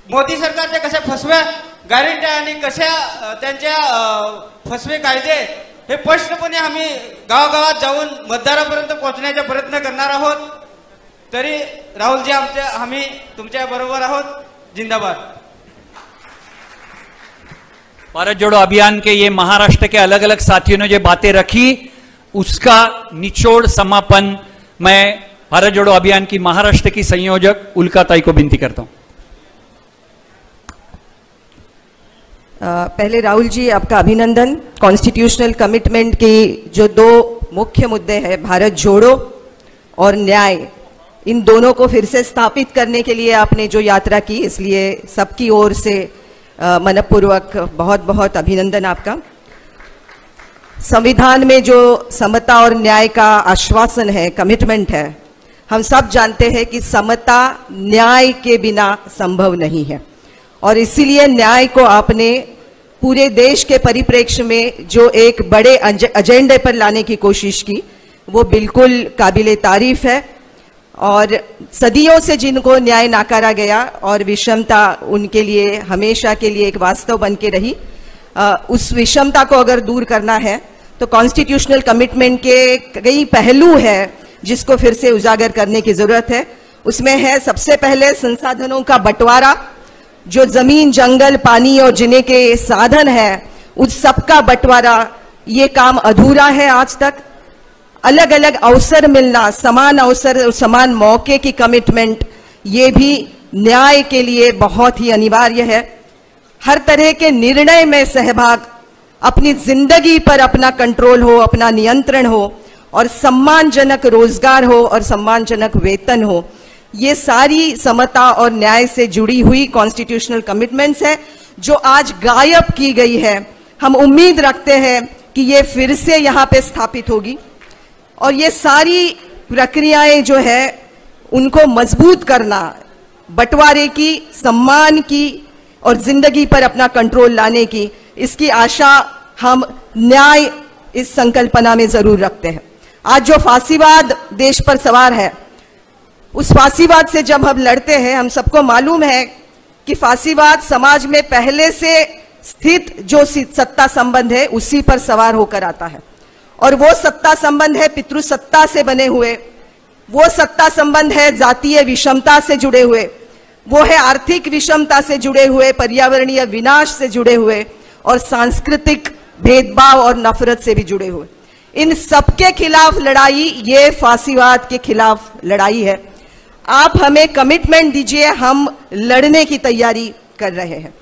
मोदी सरकारच्या कशा फसव्या गॅरंट्या आणि कशा त्यांच्या फसवे कायदे हे स्पष्टपणे आम्ही गावागावात जाऊन मतदारापर्यंत पोहोचण्याचा प्रयत्न करणार आहोत. तरी राहुलजी आम्ही तुमच्या बरोबर आहोत. जिंदाबाद. भारत जोड़ो अभियान के ये महाराष्ट्र के अलग अलग साथियों ने जो बातें रखी उसका निचोड़ समापन मैं भारत जोड़ो अभियान की महाराष्ट्र की संयोजक उल्काताई को विनती करता हूं. पहले राहुल जी आपका अभिनंदन. कॉन्स्टिट्यूशनल कमिटमेंट की जो दो मुख्य मुद्दे हैं, भारत जोड़ो और न्याय, इन दोनों को फिर से स्थापित करने के लिए आपने जो यात्रा की, इसलिए सबकी ओर से मनपूर्वक बहुत बहुत अभिनंदन आपका. संविधान में जो समता और न्याय का आश्वासन है, कमिटमेंट है, हम सब जानते हैं कि समता न्याय के बिना संभव नहीं है और इसीलिए न्याय को आपने पूरे देश के परिप्रेक्ष्य में जो एक बड़े एजेंडे पर लाने की कोशिश की, वो बिल्कुल काबिले तारीफ है. और सदियों से जिनको न्याय नाकारा गया और विषमता उनके लिए हमेशा के लिए एक वास्तव बन के रही, उस विषमता को अगर दूर करना है तो कॉन्स्टिट्यूशनल कमिटमेंट के कई पहलू है जिसको फिर से उजागर करने की जरूरत है. उसमें है सबसे पहले संसाधनों का बंटवारा. जो जमीन, जंगल, पानी और जीने के साधन है, उस सबका बंटवारा, ये काम अधूरा है आज तक. अलग अलग अवसर मिलना, समान अवसर, समान मौके की कमिटमेंट, ये भी न्याय के लिए बहुत ही अनिवार्य है. हर तरह के निर्णय में सहभाग, अपनी जिंदगी पर अपना कंट्रोल हो, अपना नियंत्रण हो और सम्मानजनक रोजगार हो और सम्मानजनक वेतन हो, ये सारी समता और न्याय से जुड़ी हुई कॉन्स्टिट्यूशनल कमिटमेंट्स है जो आज गायब की गई है. हम उम्मीद रखते हैं कि ये फिर से यहाँ पे स्थापित होगी और ये सारी प्रक्रियाएं जो है उनको मजबूत करना, बंटवारे की, सम्मान की और जिंदगी पर अपना कंट्रोल लाने की, इसकी आशा हम न्याय इस संकल्पना में जरूर रखते हैं. आज जो फांसीवाद देश पर सवार है, उस फांसीवाद से जब हम लड़ते हैं, हम सबको मालूम है कि फांसीवाद समाज में पहले से स्थित जो सत्ता संबंध है उसी पर सवार होकर आता है और वो सत्ता संबंध है पितृसत्ता से बने हुए, वो सत्ता संबंध है जातीय विषमता से जुड़े हुए, वो है आर्थिक विषमता से जुड़े हुए, पर्यावरणीय विनाश से जुड़े हुए और सांस्कृतिक भेदभाव और नफरत से भी जुड़े हुए. इन सबके खिलाफ लड़ाई ये फांसीवाद के खिलाफ लड़ाई है. आप हमें कमिटमेंट दीजिए, हम लड़ने की तैयारी कर रहे हैं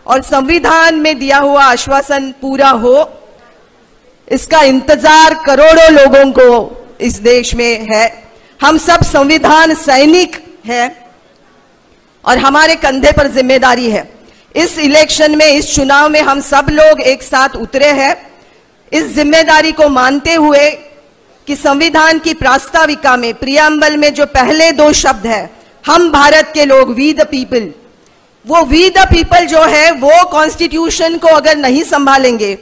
और संविधान में दिया हुआ आश्वासन पूरा हो, इसका इंतजार करोड़ों लोगों को इस देश में है. हम सब संविधान सैनिक हैं और हमारे कंधे पर जिम्मेदारी है. इस इलेक्शन में, इस चुनाव में हम सब लोग एक साथ उतरे हैं इस जिम्मेदारी को मानते हुए कि संविधान की प्रास्ताविका में, प्रियम्बल में जो पहले दो शब्द है, हम भारत के लोग, वी द पीपल, वो वी द पीपल जो है वो कॉन्स्टिट्यूशन को अगर नहीं संभालेंगे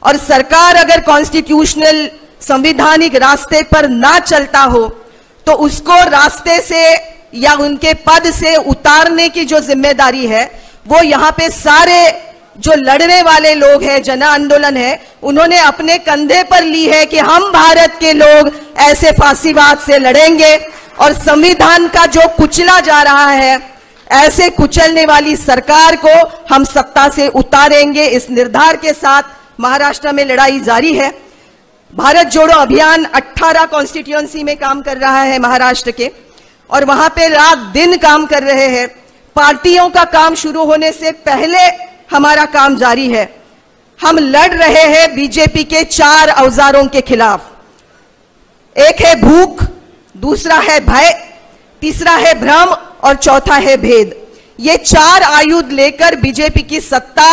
और सरकार अगर कॉन्स्टिट्यूशनल संवैधानिक रास्ते पर ना चलता हो तो उसको रास्ते से या उनके पद से उतारने की जो जिम्मेदारी है वो यहाँ पे सारे जो लड़ने वाले लोग हैं, जन आंदोलन है, उन्होंने अपने कंधे पर ली है कि हम भारत के लोग ऐसे फांसीवाद से लड़ेंगे और संविधान का जो कुचला जा रहा है, ऐसे कुचलने वाली सरकार को हम सत्ता से उतारेंगे. इस निर्धार के साथ महाराष्ट्र में लड़ाई जारी है. भारत जोड़ो अभियान 18 कॉन्स्टिट्यूएंसी में काम कर रहा है महाराष्ट्र के और वहां पे रात दिन काम कर रहे हैं. पार्टियों का काम शुरू होने से पहले हमारा काम जारी है. हम लड़ रहे हैं बीजेपी के 4 औजारों के खिलाफ. एक है भूख, दूसरा है भय, तीसरा है भ्रम और चौथा है भेद. ये 4 आयुध लेकर बीजेपी की सत्ता,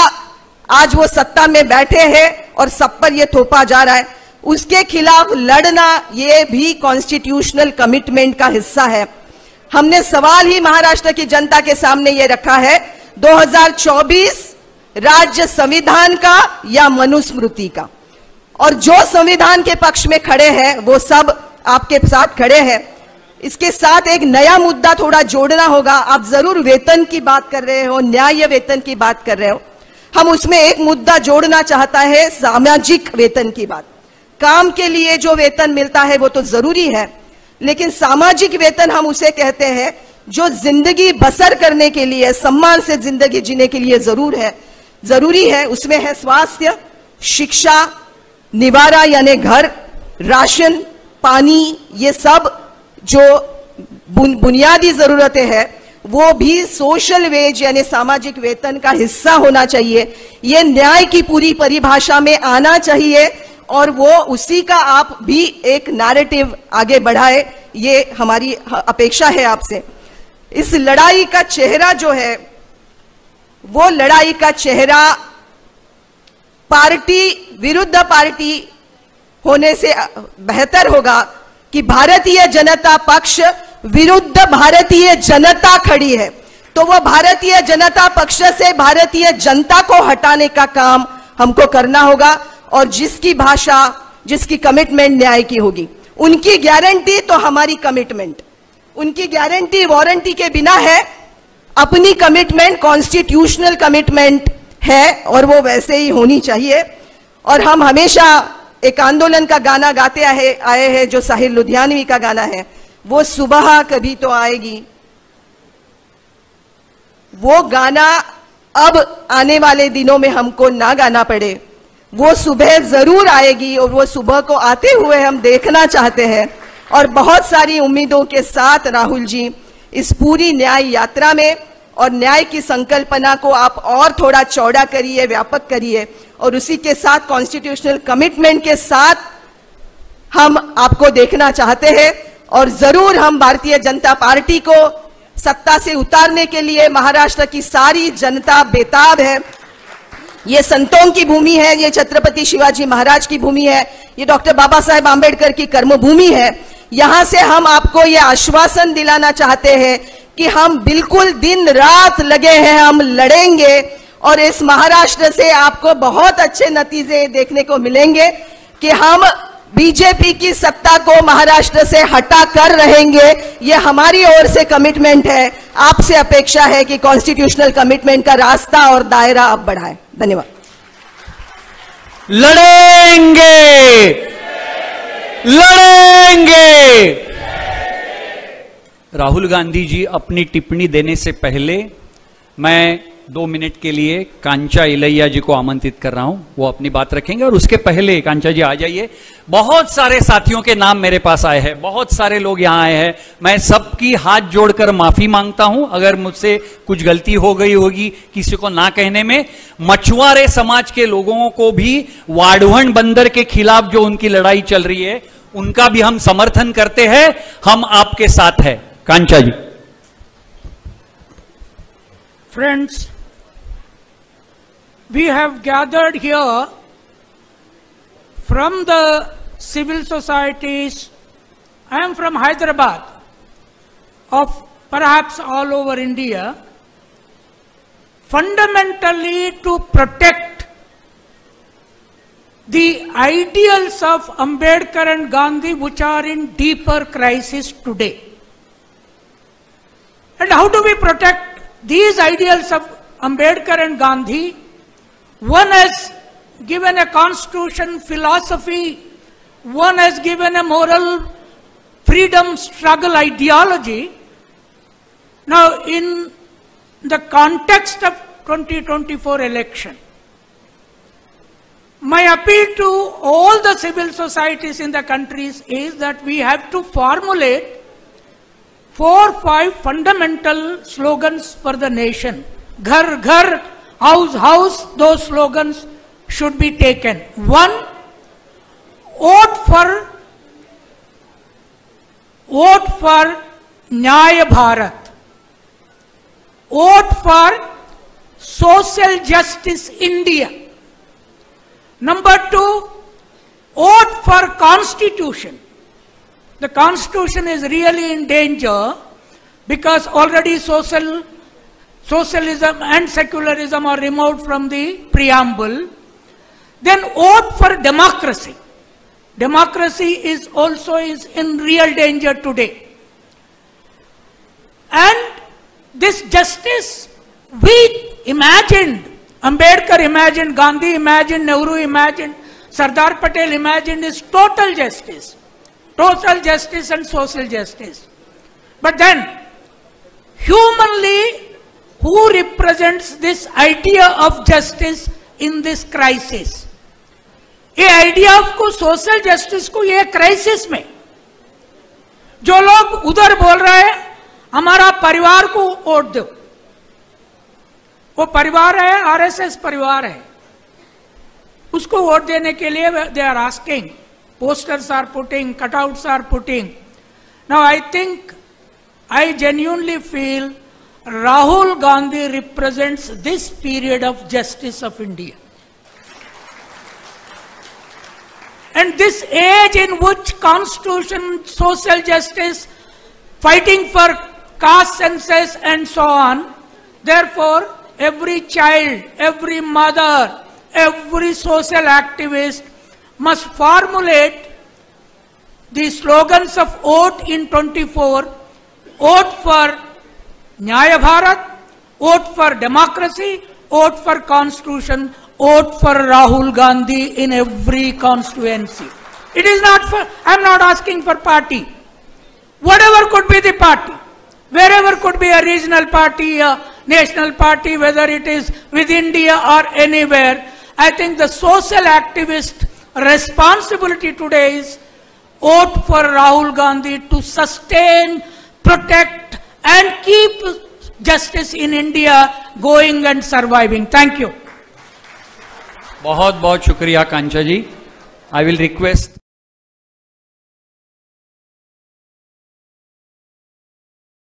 आज वो सत्ता में बैठे हैं और सब पर ये थोपा जा रहा है. उसके खिलाफ लड़ना ये भी कॉन्स्टिट्यूशनल कमिटमेंट का हिस्सा है. हमने सवाल ही महाराष्ट्र की जनता के सामने ये रखा है, 2024 राज्य संविधान का या मनुस्मृति का. और जो संविधान के पक्ष में खड़े हैं वो सब आपके साथ खड़े हैं. इसके साथ एक नया मुद्दा थोड़ा जोड़ना होगा। आप जरूर वेतन की बात कर रहे हो, न्याय वेतन की बात कर रहे हो, हम उसमें एक मुद्दा जोड़ना चाहता है सामाजिक वेतन की बात। काम के लिए जो वेतन मिलता है वो तो जरूरी है, लेकिन सामाजिक वेतन हम उसे कहते हैं जो जिंदगी बसर करने के लिए, सम्मान से जिंदगी जीने के लिए जरूरी है। उसमें है स्वास्थ्य, शिक्षा, निवारा यानी घर, राशन, पानी, ये सब जो बुनियादी जरूरतें हैं वो भी सोशल वेज यानी सामाजिक वेतन का हिस्सा होना चाहिए। ये न्याय की पूरी परिभाषा में आना चाहिए और वो उसी का आप भी एक नैरेटिव आगे बढ़ाए, ये हमारी अपेक्षा है आपसे। इस लड़ाई का चेहरा जो है वो लड़ाई का चेहरा पार्टी विरुद्ध पार्टी होने से बेहतर होगा कि भारतीय जनता पक्ष विरुद्ध भारतीय जनता खड़ी है, तो वो भारतीय जनता पक्ष से भारतीय जनता को हटाने का काम हमको करना होगा। और जिसकी भाषा, जिसकी कमिटमेंट न्याय की होगी, उनकी गारंटी तो हमारी कमिटमेंट, उनकी गारंटी वारंटी के बिना है। अपनी कमिटमेंट कॉन्स्टिट्यूशनल कमिटमेंट है और वो वैसे ही होनी चाहिए। और हम हमेशा एक आंदोलन का गाना गाते आए हैं जो साहिर लुधियानवी का गाना है, वो सुबह कभी तो आएगी। वो गाना अब आने वाले दिनों में हमको ना गाना पड़े, वो सुबह जरूर आएगी और वो सुबह को आते हुए हम देखना चाहते हैं। और बहुत सारी उम्मीदों के साथ राहुल जी इस पूरी न्याय यात्रा में, और न्याय की संकल्पना को आप और थोड़ा चौड़ा करिए, व्यापक करिए, और उसी के साथ कॉन्स्टिट्यूशनल कमिटमेंट के साथ हम आपको देखना चाहते हैं। और जरूर हम भारतीय जनता पार्टी को सत्ता से उतारने के लिए महाराष्ट्र की सारी जनता बेताब है। ये संतों की भूमि है, ये छत्रपति शिवाजी महाराज की भूमि है, ये डॉक्टर बाबा साहेब आंबेडकर की कर्मभूमि है। यहां से हम आपको ये आश्वासन दिलाना चाहते हैं कि हम बिल्कुल दिन रात लगे हैं, हम लड़ेंगे और इस महाराष्ट्र से आपको बहुत अच्छे नतीजे देखने को मिलेंगे कि हम बीजेपी की सत्ता को महाराष्ट्र से हटा कर रहेंगे। ये हमारी ओर से कमिटमेंट है। आपसे अपेक्षा है कि कॉन्स्टिट्यूशनल कमिटमेंट का रास्ता और दायरा आप बढ़ाएं। धन्यवाद। लड़ेंगे, लड़ेंगे। राहुल गांधी जी अपनी टिप्पणी देने से पहले मैं 2 मिनट के लिए कांचा इलैया जी को आमंत्रित कर रहा हूं, वो अपनी बात रखेंगे। और उसके पहले कांचा जी आ जाइए। बहुत सारे साथियों के नाम मेरे पास आए हैं, बहुत सारे लोग यहां आए हैं। मैं सबकी हाथ जोड़कर माफी मांगता हूं अगर मुझसे कुछ गलती हो गई होगी किसी को ना कहने में। मछुआरे समाज के लोगों को भी वाढ़वण बंदर के खिलाफ जो उनकी लड़ाई चल रही है उनका भी हम समर्थन करते हैं, हम आपके साथ हैं। कांचा जी। Friends, we have gathered here from the civil societies. I am from Hyderabad, of perhaps all over India, fundamentally to protect the ideals of Ambedkar and Gandhi, which are in deeper crisis today. And how do we protect these ideals of Ambedkar and Gandhi? One has given a constitution philosophy, one has given a moral freedom struggle ideology. Now, in the context of 2024 election, my appeal to all the civil societies in the countries is that we have to formulate 4-5 fundamental slogans for the nation. Ghar ghar, house house, those slogans should be taken. 1, vote for Nyaya Bharat. Vote for Social Justice India. Number 2, vote for Constitution. The Constitution is really in danger because already socialism and secularism are removed from the preamble. Then vote for democracy. Democracy is also in real danger today. And this justice we imagined, Ambedkar imagined, Gandhi imagined, Nehru imagined, Sardar Patel imagined, is total justice and social justice. But then, humanly, who represents this idea of justice in this crisis? ये idea को social justice को ये crisis में जो लोग उधर बोल रहे हैं हमारा परिवार को वोट दो, वो परिवार है, आरएसएस परिवार है, उसको वोट देने के लिए they are asking, posters are putting, cutouts are putting. Now I think, I genuinely feel Rahul Gandhi represents this period of justice of India. And this age in which constitution, social justice, fighting for caste census and so on, therefore every child, every mother, every social activist must formulate the slogans of vote in 24, vote for Nyaya Bharat, vote for democracy, vote for constitution, vote for Rahul Gandhi in every constituency. It is not for, I am not asking for party. Whatever could be the party, wherever could be a regional party, a national party, whether it is with India or anywhere, I think the social activist responsibility today is vote for Rahul Gandhi to sustain, protect and keep justice in India going and surviving. Thank you. बहुत बहुत शुक्रिया कांचा जी. I will request